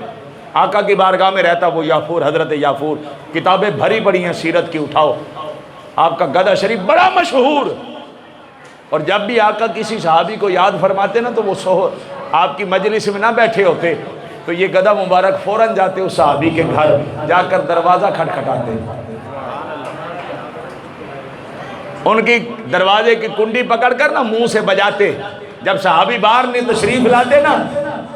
آقا کی بارگاہ میں رہتا وہ یافور، حضرت یافور، کتابیں بھری پڑی ہیں سیرت کی، اٹھاؤ۔ آپ کا گدھا شریف بڑا مشہور، اور جب بھی آقا کسی صحابی کو یاد فرماتے نا تو وہ آپ کی مجلس میں نہ بیٹھے ہوتے تو یہ گدھا مبارک فوراً جاتے اس صحابی کے گھر، جا کر دروازہ کھٹکھٹاتے، ان کی دروازے کی کنڈی پکڑ کر نا منہ سے بجاتے۔ جب صحابی باہر نہیں تشریف لاتے نا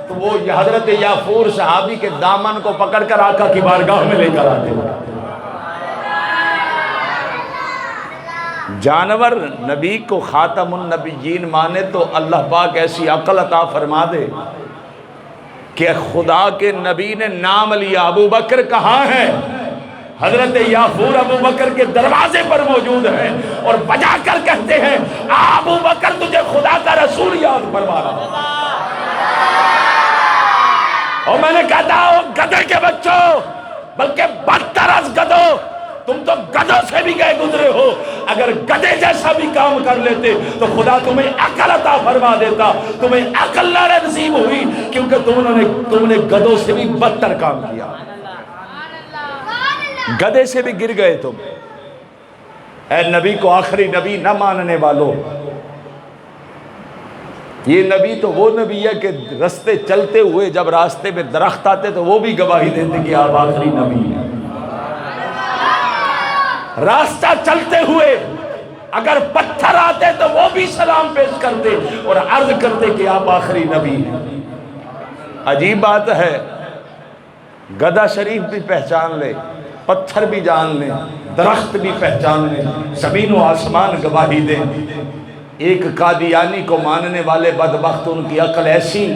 تو وہ حضرت یافور صحابی کے دامن کو پکڑ کر آقا کی بارگاہ میں لے کر آتے۔ جانور نبی کو خاتم النبیین مانے تو اللہ پاک ایسی عقل عطا فرما دے کہ خدا کے نبی نے نام لیا، ابو بکر کہاں ہے؟ حضرت یافور ابو بکر کے دروازے پر موجود ہیں اور بجا کر کہتے ہیں ابو بکر تجھے خدا کا رسول یاد فرما رہا۔ اور میں نے کہتا ہوں گدھے کے بچوں، بلکہ بدتر از گدھوں، تم تو گدھوں سے بھی گئے گزرے ہو، اگر گدھے جیسا بھی کام کر لیتے تو خدا تمہیں عقل عطا فرما دیتا، تمہیں عقل نہ نصیب ہوئی کیونکہ تم نے گدھوں سے بھی بدتر کام کیا، گدھے سے بھی گر گئے تم۔ اے نبی کو آخری نبی نہ ماننے والوں، یہ نبی تو وہ نبی ہے کہ راستے چلتے ہوئے جب راستے میں درخت آتے تو وہ بھی گواہی دیتے کہ آپ آخری نبی ہیں۔ راستہ چلتے ہوئے اگر پتھر آتے تو وہ بھی سلام پیش کرتے اور عرض کرتے کہ آپ آخری نبی ہیں۔ عجیب بات ہے، گدھا شریف بھی پہچان لے، پتھر بھی جان لیں، درخت بھی پہچان لیں، زمین و آسمان گواہی دیں، ایک قادیانی کو ماننے والے بدبخت ان کی عقل ایسی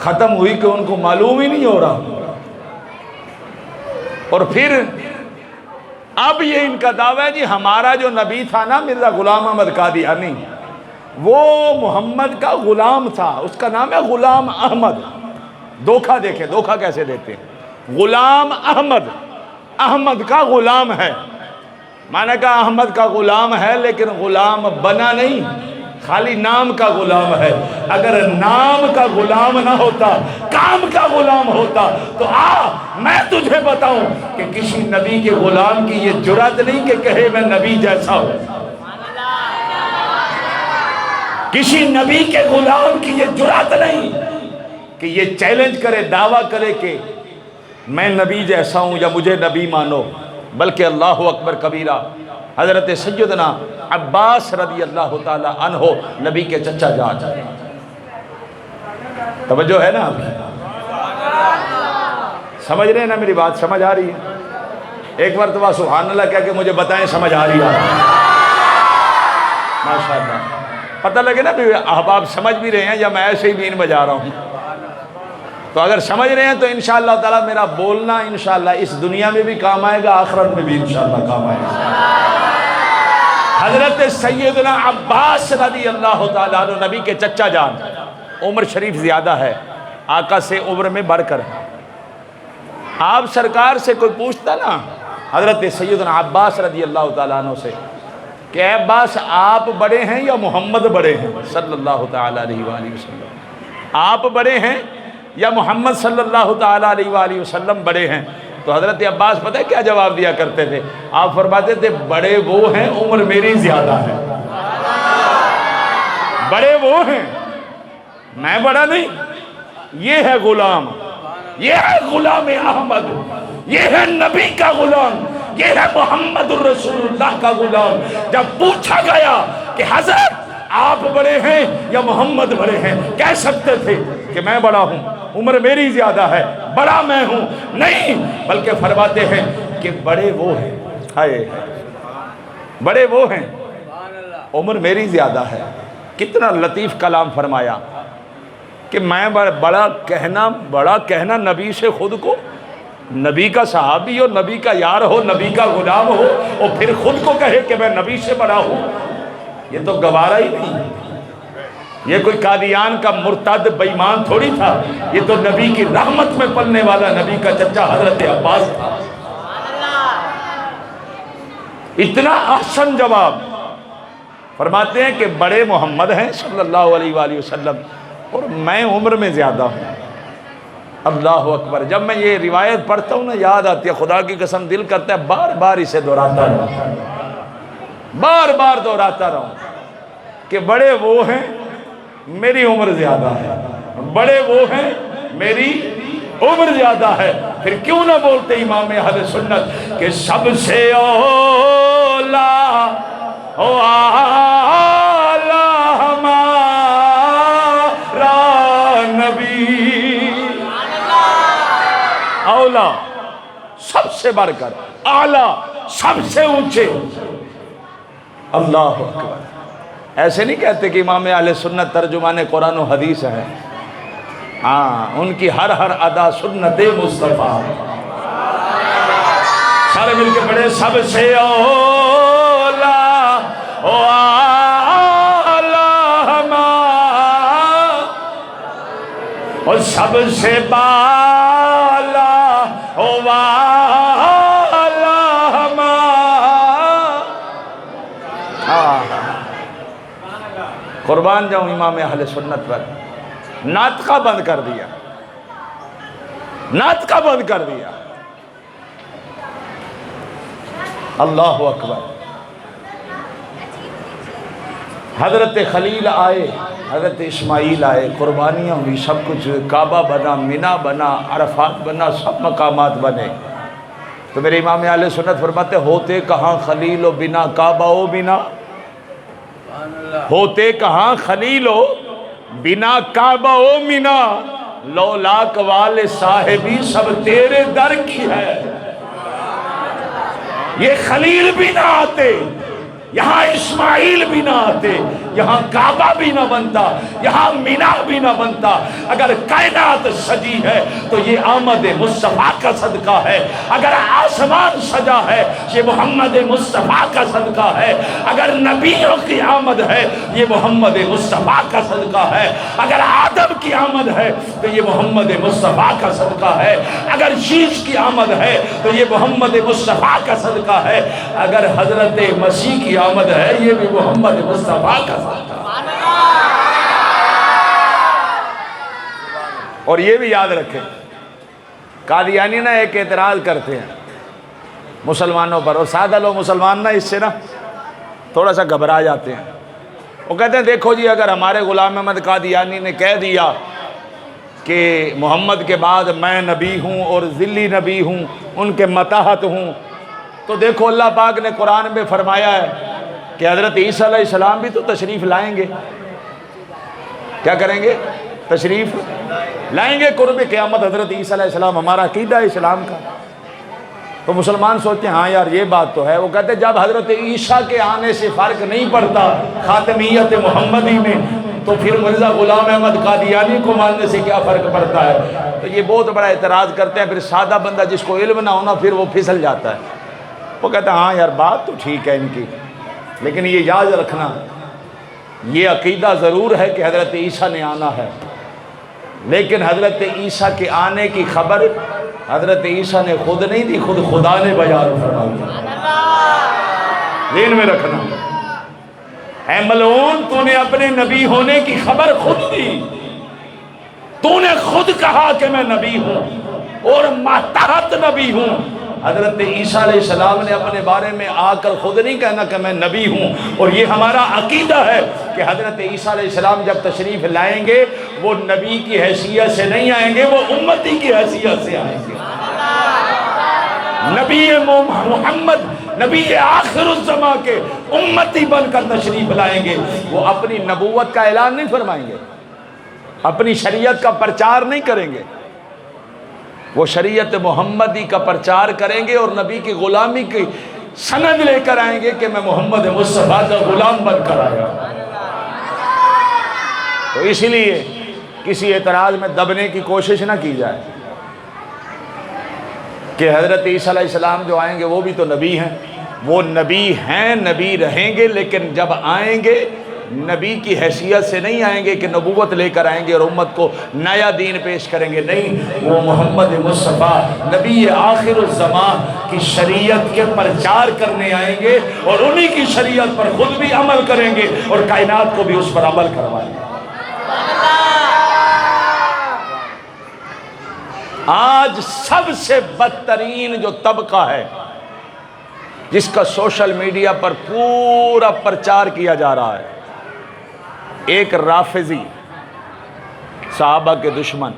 ختم ہوئی کہ ان کو معلوم ہی نہیں ہو رہا۔ اور پھر اب یہ ان کا دعویٰ ہے جی ہمارا جو نبی تھا نا مرزا غلام احمد قادیانی، وہ محمد کا غلام تھا، اس کا نام ہے غلام احمد۔ دھوکہ دیکھیں، دھوکہ کیسے دیتے ہیں۔ غلام احمد، احمد کا غلام ہے، میں نے کہا احمد کا غلام ہے لیکن غلام بنا نہیں، خالی نام کا غلام ہے۔ اگر نام کا غلام نہ ہوتا، کام کا غلام ہوتا تو میں تجھے بتاؤں کہ کسی نبی کے غلام کی یہ جرات نہیں کہ کہے میں نبی جیسا ہوں، کسی نبی کے غلام کی یہ جرات نہیں کہ یہ چیلنج کرے، دعویٰ کرے کہ میں نبی جیسا ہوں یا مجھے نبی مانو، بلکہ اللہ اکبر کبیرہ حضرت سیدنا عباس رضی اللہ تعالی عنہ نبی کے چچا جان، توجہ ہے نا آپ؟ سمجھ رہے ہیں نا میری بات؟ سمجھ آ رہی ہے؟ ایک مرتبہ سبحان اللہ کہہ کے مجھے بتائیں سمجھ آ رہی ہے؟ ماشاءاللہ پتہ لگے نا بھی احباب سمجھ بھی رہے ہیں یا میں ایسے ہی بین بجا رہا ہوں. تو اگر سمجھ رہے ہیں تو انشاءاللہ تعالیٰ میرا بولنا انشاءاللہ اس دنیا میں بھی کام آئے گا، آخرت میں بھی انشاءاللہ کام آئے گا. حضرت سیدنا عباس رضی اللہ تعالیٰ عنہ نبی کے چچا جان، عمر شریف زیادہ ہے، آقا سے عمر میں بڑھ کر. آپ سرکار سے کوئی پوچھتا نا حضرت سیدنا عباس رضی اللہ تعالیٰ عنہ سے کہ اے عباس آپ بڑے ہیں یا محمد بڑے ہیں صلی اللہ تعالیٰ علیہ وآلہ وسلم؟ آپ بڑے ہیں یا محمد صلی اللہ تعالیٰ علیہ وآلہ وسلم بڑے ہیں؟ تو حضرت عباس پتہ ہے کیا جواب دیا کرتے تھے؟ آپ فرماتے تھے بڑے وہ ہیں، عمر میری زیادہ ہے. بڑے وہ ہیں، میں بڑا نہیں. یہ ہے غلام، یہ ہے غلام احمد، یہ ہے نبی کا غلام، یہ ہے محمد الرسول اللہ کا غلام. جب پوچھا گیا کہ حضرت آپ بڑے ہیں یا محمد بڑے ہیں، کہہ سکتے تھے کہ میں بڑا ہوں، عمر میری زیادہ ہے، بڑا میں ہوں. نہیں، بلکہ فرماتے ہیں کہ بڑے وہ ہیں، ہائے بڑے وہ ہیں، عمر میری زیادہ ہے. کتنا لطیف کلام فرمایا کہ میں بڑا کہنا نبی سے خود کو، نبی کا صحابی ہو، نبی کا یار ہو، نبی کا غلام ہو، اور پھر خود کو کہے کہ میں نبی سے بڑا ہوں. یہ تو گوارا ہی نہیں. یہ کوئی قادیان کا مرتد بےایمان تھوڑی تھا، یہ تو نبی کی رحمت میں پلنے والا نبی کا چچا حضرت عباس تھا. اتنا احسن جواب. فرماتے ہیں کہ بڑے محمد ہیں صلی اللہ علیہ وآلہ وسلم اور میں عمر میں زیادہ ہوں. اللہ اکبر. جب میں یہ روایت پڑھتا ہوں نا یاد آتی ہے، خدا کی قسم دل کرتا ہے بار بار اسے دہراتا رہوں، بار بار دہراتا رہوں کہ بڑے وہ ہیں میری عمر زیادہ ہے، بڑے وہ ہیں میری عمر زیادہ ہے. پھر کیوں نہ بولتے امام اہل سنت کہ سب سے اولا او اعلی ہمارا نبی، اولا سب سے بڑھ کر، اعلی سب سے اونچے. اللہ اکبر. ایسے نہیں کہتے کہ امام اہل سنت ترجمان قرآن و حدیث ہے. ہاں، ان کی ہر ادا سنت مصطفیٰ. سارے مل کے پڑھے سب سے اولا او اعلی ہمارا، اور سب سے بالا او اعلی ہمارا. قربان جاؤں امام اہل سنت پر. ناطقہ بند کر دیا، ناطقہ بند کر دیا. اللہ اکبر. حضرت خلیل آئے، حضرت اسماعیل آئے، قربانیاں ہوئی، سب کچھ، کعبہ بنا، مینا بنا، عرفات بنا، سب مقامات بنے. تو میرے امام اہل سنت فرماتے ہوتے کہاں خلیل و بنا کعبہ و بنا، ہوتے کہاں خلیل و بنا کعبہ و مینا، لولاک والے صاحبی سب تیرے در کی ہے. یہ خلیل بھی نہ آتے، یہاں اسماعیل بھی نہ آتے، یہاں کعبہ بھی نہ بنتا، یہاں مینا بھی نہ بنتا. اگر کائنات سجی ہے تو یہ آمد مصطفیٰ کا صدقہ ہے. اگر آسمان سجا ہے یہ محمد مصطفیٰ کا صدقہ ہے. اگر نبیوں کی آمد ہے یہ محمد مصطفیٰ کا صدقہ ہے. اگر آدم کی آمد ہے تو یہ محمد مصطفیٰ کا صدقہ ہے. اگر شیش کی آمد ہے تو یہ محمد مصطفیٰ کا صدقہ ہے. اگر حضرت مسیح کی آمد ہے یہ بھی محمد مصطفیٰ کا صدقہ. اور یہ بھی یاد رکھیں، قادیانی نا ایک اعتراض کرتے ہیں مسلمانوں پر، اور سادہ لوگ مسلمان نا اس سے نا تھوڑا سا گھبرا جاتے ہیں. وہ کہتے ہیں دیکھو جی اگر ہمارے غلام احمد قادیانی نے کہہ دیا کہ محمد کے بعد میں نبی ہوں اور ذلی نبی ہوں، ان کے متحت ہوں، تو دیکھو اللہ پاک نے قرآن میں فرمایا ہے کہ حضرت عیسیٰ علیہ السلام بھی تو تشریف لائیں گے. کیا کریں گے؟ تشریف لائیں گے قرب قیامت حضرت عیسیٰ علیہ السلام، ہمارا عقیدہ ہے اسلام کا۔ تو مسلمان سوچتے ہیں ہاں یار یہ بات تو ہے، وہ کہتے ہیں جب حضرت عیسیٰ کے آنے سے فرق نہیں پڑتا خاتمیت محمدی میں، تو پھر مرزا غلام احمد قادیانی کو ماننے سے کیا فرق پڑتا ہے؟ تو یہ بہت بڑا اعتراض کرتے ہیں۔ پھر سادہ بندہ جس کو علم نہ ہونا پھر وہ پھسل جاتا ہے، وہ کہتا ہے ہاں یار بات تو ٹھیک ہے ان کی، لیکن یہ یاد رکھنا یہ عقیدہ ضرور ہے کہ حضرت عیسیٰ نے آنا ہے، لیکن حضرت عیسیٰ کے آنے کی خبر حضرت عیسیٰ نے خود نہیں دی، خود خدا نے بیان فرمائی۔ ذہن میں رکھنا، اے ملعون تو نے اپنے نبی ہونے کی خبر خود دی، تو نے خود کہا کہ میں نبی ہوں اور ماتحت نبی ہوں۔ حضرت عیسیٰ علیہ السلام نے اپنے بارے میں آ کر خود نہیں کہنا کہ میں نبی ہوں، اور یہ ہمارا عقیدہ ہے کہ حضرت عیسیٰ علیہ السلام جب تشریف لائیں گے وہ نبی کی حیثیت سے نہیں آئیں گے، وہ امتی کی حیثیت سے آئیں گے۔ نبی محمد نبی آخر الزمان کے امتی بن کر تشریف لائیں گے، وہ اپنی نبوت کا اعلان نہیں فرمائیں گے، اپنی شریعت کا پرچار نہیں کریں گے، وہ شریعت محمدی کا پرچار کریں گے اور نبی کی غلامی کی سند لے کر آئیں گے کہ میں محمد مصطفیٰ کا غلام بن کر آیا۔ تو اس لیے کسی اعتراض میں دبنے کی کوشش نہ کی جائے کہ حضرت عیسیٰ علیہ السلام جو آئیں گے وہ بھی تو نبی ہیں، وہ نبی ہیں، نبی رہیں گے، لیکن جب آئیں گے نبی کی حیثیت سے نہیں آئیں گے کہ نبوت لے کر آئیں گے اور امت کو نیا دین پیش کریں گے، نہیں، وہ محمد مصطفیٰ نبی آخر الزمان کی شریعت کے پرچار کرنے آئیں گے اور انہی کی شریعت پر خود بھی عمل کریں گے اور کائنات کو بھی اس پر عمل کروائیں گے۔ آج سب سے بدترین جو طبقہ ہے جس کا سوشل میڈیا پر پورا پرچار کیا جا رہا ہے، ایک رافضی، صحابہ کے دشمن،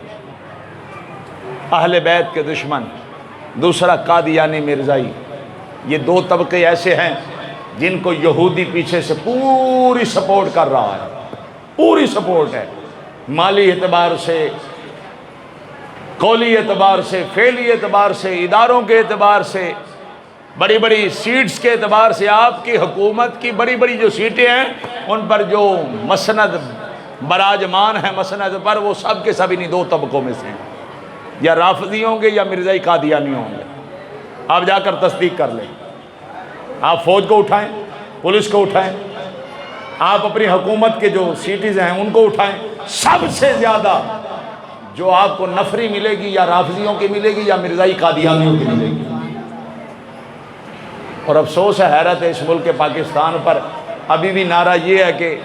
اہل بیت کے دشمن، دوسرا قادیانی مرزائی، یہ دو طبقے ایسے ہیں جن کو یہودی پیچھے سے پوری سپورٹ کر رہا ہے، پوری سپورٹ ہے، مالی اعتبار سے، قولی اعتبار سے، فعلی اعتبار سے، اداروں کے اعتبار سے، بڑی بڑی سیٹس کے اعتبار سے، آپ کی حکومت کی بڑی بڑی جو سیٹیں ہیں ان پر جو مسند براجمان ہیں مسند پر، وہ سب کے سب انہی دو طبقوں میں سے ہیں، یا رافضی ہوں گے یا مرزائی قادیانی ہوں گے۔ آپ جا کر تصدیق کر لیں، آپ فوج کو اٹھائیں، پولیس کو اٹھائیں، آپ اپنی حکومت کے جو سیٹیز ہیں ان کو اٹھائیں، سب سے زیادہ جو آپ کو نفری ملے گی یا رافضیوں کی ملے گی یا مرزائی قادیانیوں کی ملے گی۔ اور افسوس ہے، حیرت ہے اس ملک پاکستان پر، ابھی بھی نعرہ یہ ہے کہ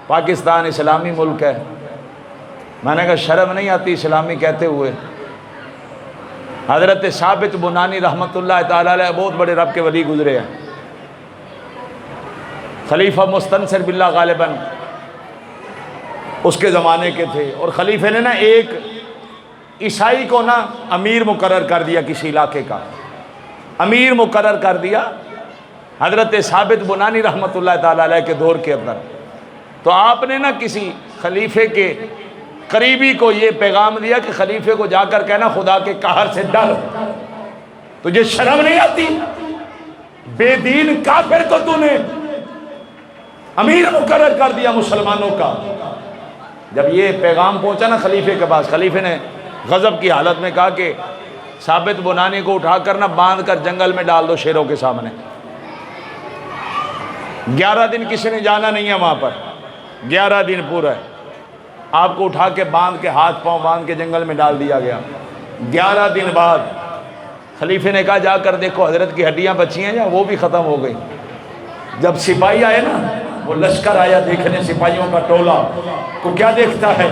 پاکستان اسلامی ملک ہے۔ میں نے کہا شرم نہیں آتی اسلامی کہتے ہوئے؟ حضرت ثابت بنانی رحمۃ اللہ تعالیٰ علیہ بہت بڑے رب کے ولی گزرے ہیں، خلیفہ مستنصر باللہ غالباً اس کے زمانے کے تھے، اور خلیفے نے نا ایک عیسائی کو نا امیر مقرر کر دیا، کسی علاقے کا امیر مقرر کر دیا حضرت ثابت بنانی رحمۃ اللہ تعالیٰ علیہ کے دور کے اندر۔ تو آپ نے نا کسی خلیفے کے قریبی کو یہ پیغام دیا کہ خلیفے کو جا کر کہنا خدا کے قہر سے ڈر، تجھے شرم نہیں آتی؟ بے دین کافر کو تو نے امیر مقرر کر دیا مسلمانوں کا۔ جب یہ پیغام پہنچا نا خلیفے کے پاس، خلیفے نے غضب کی حالت میں کہا کہ ثابت بنانی کو اٹھا کر نہ باندھ کر جنگل میں ڈال دو شیروں کے سامنے۔ 11 دن کسی نے جانا نہیں ہے وہاں پر، 11 دن پورا ہے، آپ کو اٹھا کے باندھ کے ہاتھ پاؤں باندھ کے جنگل میں ڈال دیا گیا۔ 11 دن بعد خلیفے نے کہا جا کر دیکھو حضرت کی ہڈیاں بچی ہیں یا وہ بھی ختم ہو گئی۔ جب سپاہی آئے نا، وہ لشکر آیا دیکھنے، سپاہیوں کا ٹولہ، کو کیا دیکھتا ہے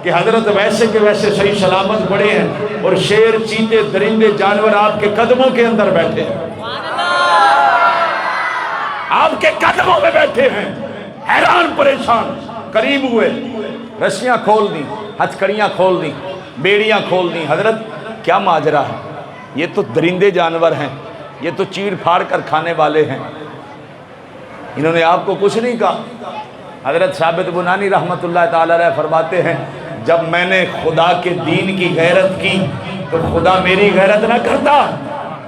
کہ حضرت ویسے کے ویسے صحیح سلامت پڑے ہیں اور شیر، چیتے، درندے، جانور آپ کے قدموں کے اندر بیٹھے ہیں، آپ کے قدموں میں بیٹھے ہیں، حیران پریشان۔ قریب ہوئے، رسیاں کھول دیں، ہتھ کڑیاں کھول دیں، بیڑیاں کھول دیں۔ حضرت کیا ماجرا ہے؟ یہ تو درندے جانور ہیں، یہ تو چیڑ پھاڑ کر کھانے والے ہیں، انہوں نے آپ کو کچھ نہیں کہا۔ حضرت ثابت بنانی رحمۃ اللہ تعالی علیہ فرماتے ہیں جب میں نے خدا کے دین کی غیرت کی تو خدا میری غیرت نہ کرتا؟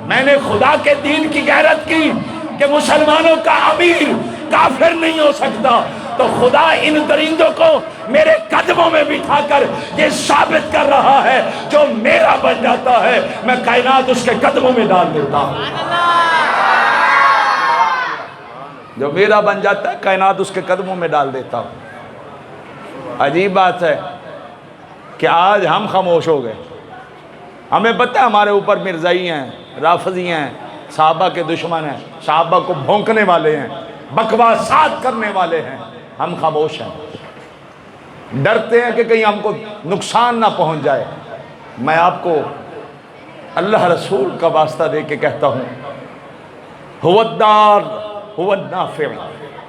میں نے خدا کے دین کی غیرت کی کہ مسلمانوں کا امیر کافر نہیں ہو سکتا، تو خدا ان درندوں کو میرے قدموں میں بٹھا کر یہ ثابت کر رہا ہے جو میرا بن جاتا ہے میں کائنات اس کے قدموں میں ڈال دیتا ہوں۔ جو میرا بن جاتا ہے کائنات اس کے قدموں میں ڈال دیتا ہوں۔ عجیب بات ہے کہ آج ہم خاموش ہو گئے۔ ہمیں پتہ ہے ہمارے اوپر مرزائی ہیں، رافضی ہیں، صحابہ کے دشمن ہیں، صحابہ کو بھونکنے والے ہیں، بکواسات کرنے والے ہیں، ہم خاموش ہیں، ڈرتے ہیں کہ کہیں ہم کو نقصان نہ پہنچ جائے۔ میں آپ کو اللہ رسول کا واسطہ دے کے کہتا ہوں، هو الدار هو النافع،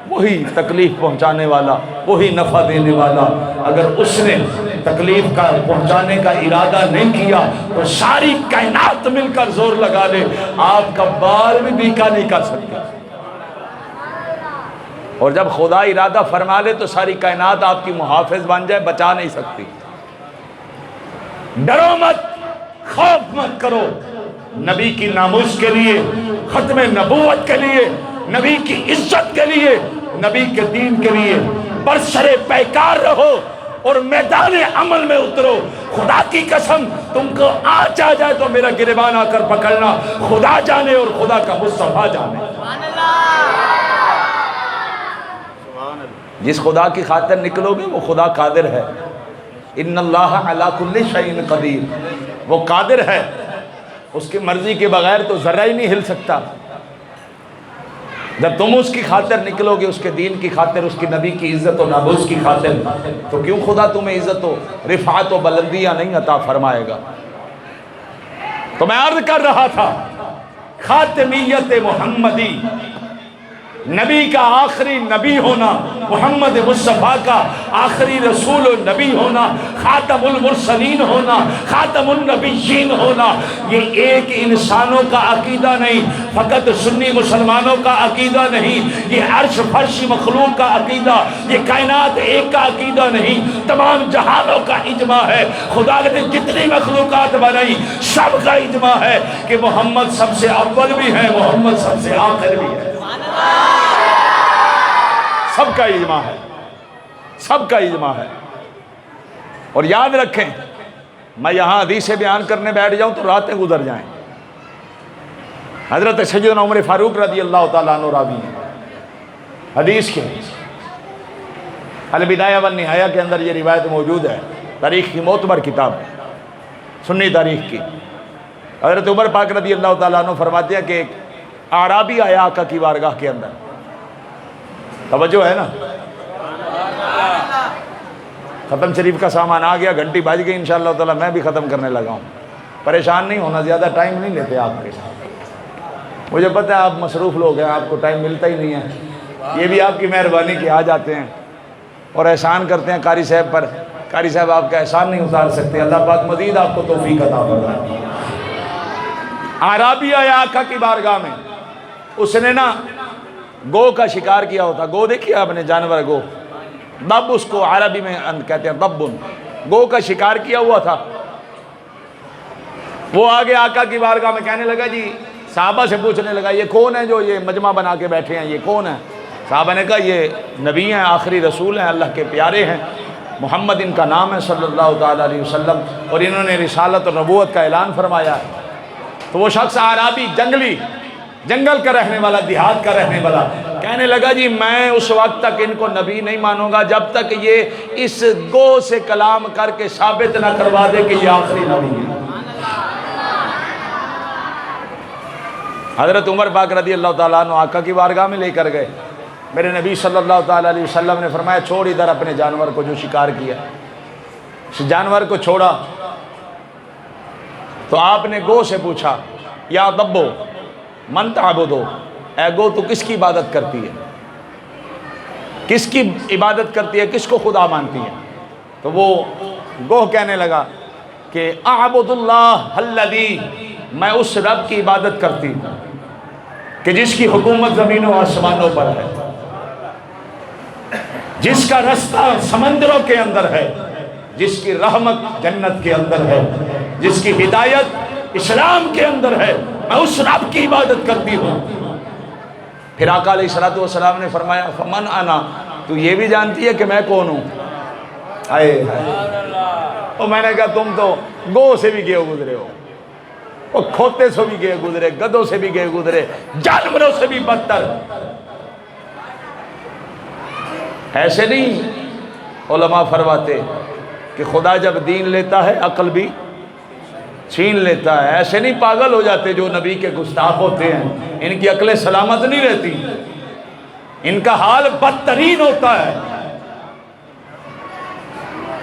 وہی تکلیف پہنچانے والا، وہی نفع دینے والا۔ اگر اس نے تکلیف کا پہنچانے کا ارادہ نہیں کیا تو ساری کائنات مل کر زور لگا لے، آپ کا بال بھی بیکا نہیں کر سکتے۔ اور جب خدا ارادہ فرما لے تو ساری کائنات آپ کی محافظ بن جائے، بچا نہیں سکتی۔ ڈرو مت، خوف مت کرو، نبی کی ناموس کے لیے، ختم نبوت کے لیے، نبی کی عزت کے لیے، نبی کے دین کے لیے برسر پیکار رہو اور میدان عمل میں اترو۔ خدا کی قسم تم کو آنچ آ جائے تو میرا گریبان آ کر پکڑنا، خدا جانے اور خدا کا مصطفیٰ جانے۔ جس خدا کی خاطر نکلو گے وہ خدا قادر ہے۔ ان اللہ علی کل شیء قدیر، وہ قادر ہے، اس کی مرضی کے بغیر تو ذرہ ہی نہیں ہل سکتا۔ جب تم اس کی خاطر نکلو گے، اس کے دین کی خاطر، اس کی نبی کی عزت و ناموس کی خاطر، تو کیوں خدا تمہیں عزت و رفعت و بلندیاں نہیں عطا فرمائے گا؟ تو میں عرض کر رہا تھا، خاتمیت محمدی، نبی کا آخری نبی ہونا، محمد مصطفیٰ کا آخری رسول و نبی ہونا، خاتم المرسلین ہونا، خاتم النبیین ہونا، یہ ایک انسانوں کا عقیدہ نہیں، فقط سنی مسلمانوں کا عقیدہ نہیں، یہ عرش فرش مخلوق کا عقیدہ، یہ کائنات ایک کا عقیدہ نہیں، تمام جہانوں کا اجماع ہے۔ خدا نے جتنی مخلوقات بنائی سب کا اجماع ہے کہ محمد سب سے اول بھی ہے، محمد سب سے آخر بھی ہے۔ سب کا اجماع ہے، سب کا اجماع ہے۔ اور یاد رکھیں، میں یہاں حدیث بیان کرنے بیٹھ جاؤں تو راتیں گزر جائیں۔ حضرت سیدنا عمر فاروق رضی اللہ تعالیٰ عنہ راوی ہیں حدیث کے، البدایہ والنہایہ کے اندر یہ روایت موجود ہے، تاریخ کی معتبر کتاب، سنی تاریخ کی۔ حضرت عمر پاک رضی اللہ تعالیٰ عنہ فرماتے ہیں کہ ایک اعرابی آیا آقا کی بارگاہ کے اندر، توجہ ہے نا، ختم شریف کا سامان آ گیا، گھنٹی بج گئی، انشاءاللہ تعالیٰ میں بھی ختم کرنے لگا ہوں۔ پریشان نہیں ہونا، زیادہ ٹائم نہیں لیتے آپ کے ساتھ، مجھے پتہ ہے آپ مصروف لوگ ہیں، آپ کو ٹائم ملتا ہی نہیں ہے، یہ بھی آپ کی مہربانی کہ آ جاتے ہیں اور احسان کرتے ہیں قاری صاحب پر۔ قاری صاحب آپ کا احسان نہیں اتار سکتے، اللہ پاک مزید آپ کو توفیق عطا فرمائے۔ اعرابی آیا آقا کی بارگاہ میں، اس نے نا گو کا شکار کیا ہوتا، گو دیکھیے آپ نے، جانور گو، دب اس کو عربی میں کہتے ہیں دبن، گو کا شکار کیا ہوا تھا۔ وہ آگے آقا کی بارگاہ میں کہنے لگا، جی صحابہ سے پوچھنے لگا، یہ کون ہے جو یہ مجمع بنا کے بیٹھے ہیں، یہ کون ہے؟ صحابہ نے کہا یہ نبی ہیں، آخری رسول ہیں، اللہ کے پیارے ہیں، محمد ان کا نام ہے صلی اللہ تعالیٰ علیہ وسلم، اور انہوں نے رسالت اور نبوت کا اعلان فرمایا ہے۔ تو وہ شخص اعرابی، جنگلی، جنگل کا رہنے والا، دیہات کا رہنے والا، کہنے لگا، جی میں اس وقت تک ان کو نبی نہیں مانوں گا جب تک یہ اس گو سے کلام کر کے ثابت نہ کروا دے کہ یہ آخری نبی ہے۔ حضرت عمر پاک رضی اللہ تعالیٰ عنہ آقا کی بارگاہ میں لے کر گئے، میرے نبی صلی اللہ تعالیٰ علیہ وسلم نے فرمایا، چھوڑ ادھر اپنے جانور کو جو شکار کیا۔ اس جانور کو چھوڑا تو آپ نے گو سے پوچھا، یا دبو من تعبدو، اے گو تو کس کی عبادت کرتی ہے، کس کی عبادت کرتی ہے، کس کو خدا مانتی ہے؟ تو وہ گو کہنے لگا کہ اعبد اللہ الذی، میں اس رب کی عبادت کرتی ہوں کہ جس کی حکومت زمین و آسمانوں پر ہے، جس کا رستہ سمندروں کے اندر ہے، جس کی رحمت جنت کے اندر ہے، جس کی ہدایت اسلام کے اندر ہے، میں اس رب کی عبادت کرتی ہوں۔ پھر آقا علیہ الصلوۃ والسلام نے فرمایا فمن انا، تو یہ بھی جانتی ہے کہ میں کون ہوں؟ آئے اور میں نے کہا تم تو گو سے بھی گئے گزرے ہو، اور کھوتے سے بھی گئے گزرے، گدوں سے بھی گئے گزرے، جانوروں سے بھی بدتر۔ ایسے نہیں علماء فرماتے کہ خدا جب دین لیتا ہے عقل بھی چھین لیتا ہے۔ ایسے نہیں پاگل ہو جاتے جو نبی کے گستاخ ہوتے ہیں، ان کی عقلیں سلامت نہیں رہتی، ان کا حال بدترین ہوتا ہے۔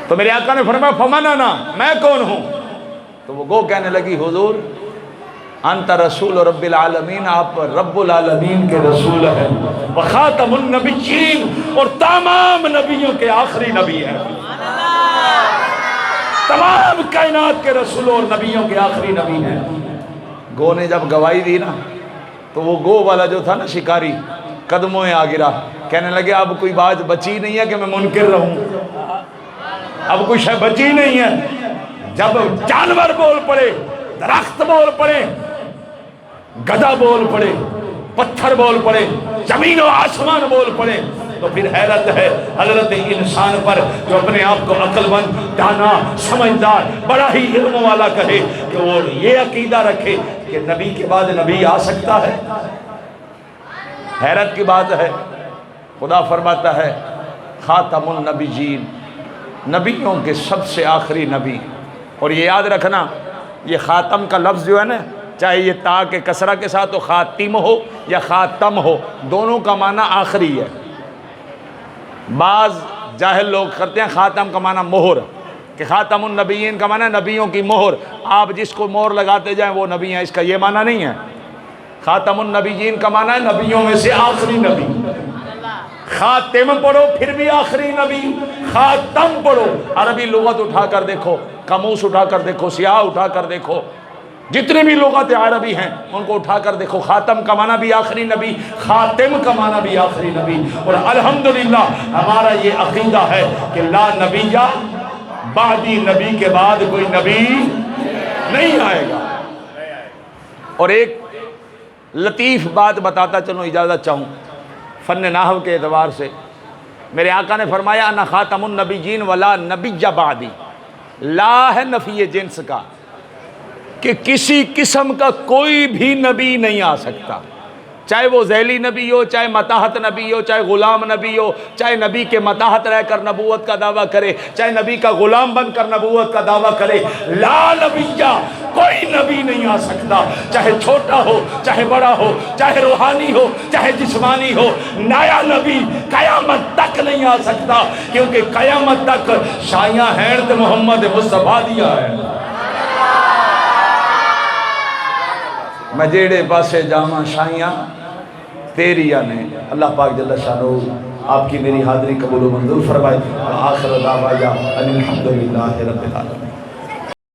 تو میرے آقا نے فرمایا فمن انا، میں کون ہوں؟ تو وہ گو کہنے لگی حضور انت رسول رب العالمین، آپ رب العالمین کے رسول ہیں، وخاتم النبیین، اور تمام نبیوں کے آخری نبی ہیں، تمام کائنات کے رسولوں اور نبیوں کے آخری نبی ہیں۔ گو نے جب گواہی دی نا تو وہ گو والا جو تھا نا شکاری قدموں میں آ گرا، کہنے لگے اب کوئی بات بچی نہیں ہے کہ میں منکر رہوں، اب کوئی شے بچی نہیں ہے۔ جب جانور بول پڑے، درخت بول پڑے، گدھا بول پڑے، پتھر بول پڑے، زمین و آسمان بول پڑے، تو پھر حیرت ہے حضرت انسان پر جو اپنے آپ کو عقل مند، دانا، سمجھدار، بڑا ہی علم والا کہے کہ وہ یہ عقیدہ رکھے کہ نبی کے بعد نبی آ سکتا ہے۔ حیرت کی بات ہے۔ خدا فرماتا ہے خاتم النبیین، نبیوں کے سب سے آخری نبی۔ اور یہ یاد رکھنا یہ خاتم کا لفظ جو ہے نا، چاہے یہ تا کے کسرہ کے ساتھ ہو، خاتم ہو یا خاتم ہو، دونوں کا معنی آخری ہے۔ بعض جاہل لوگ کرتے ہیں خاتم کا معنی مہر، کہ خاتم النبیین کا معنی نبیوں کی مہر، آپ جس کو مہر لگاتے جائیں وہ نبی ہیں، اس کا یہ معنی نہیں ہے۔ خاتم النبیین کا معنی ہے نبیوں میں سے آخری نبی۔ خاتم پڑھو پھر بھی آخری نبی، خاتم پڑھو، عربی لغت اٹھا کر دیکھو، قاموس اٹھا کر دیکھو، سیاہ اٹھا کر دیکھو، جتنے بھی لغت عربی ہیں ان کو اٹھا کر دیکھو، خاتم کا معنی بھی آخری نبی، خاتم کا معنی بھی آخری نبی۔ اور الحمدللہ ہمارا یہ عقیدہ ہے کہ لا نبی بعدی، نبی کے بعد کوئی نبی نہیں آئے گا۔ اور ایک لطیف بات بتاتا چلوں، اجازت چاہوں فن نحو کے اعتبار سے۔ میرے آقا نے فرمایا انا خاتم النبیین ولا نبی بعدی، لا ہے نفی جنس کا، کہ کسی قسم کا کوئی بھی نبی نہیں آ سکتا، چاہے وہ ذیلی نبی ہو، چاہے متاحت نبی ہو، چاہے غلام نبی ہو، چاہے نبی کے متاحت رہ کر نبوت کا دعویٰ کرے، چاہے نبی کا غلام بن کر نبوت کا دعویٰ کرے، لا نبی، کوئی نبی نہیں آ سکتا، چاہے چھوٹا ہو، چاہے بڑا ہو، چاہے روحانی ہو، چاہے جسمانی ہو، نیا نبی قیامت تک نہیں آ سکتا، کیونکہ قیامت تک شایاں ہینڈ محمد مصطفیٰ دیا ہے۔ میں جیڑے پاسے جاواں شائیاں تیریاں نے۔ اللہ پاک جل شانہ آپ کی میری حاضری قبول و منظور فرمائے۔ آخر دعوانا ان الحمدللہ رب العالمین۔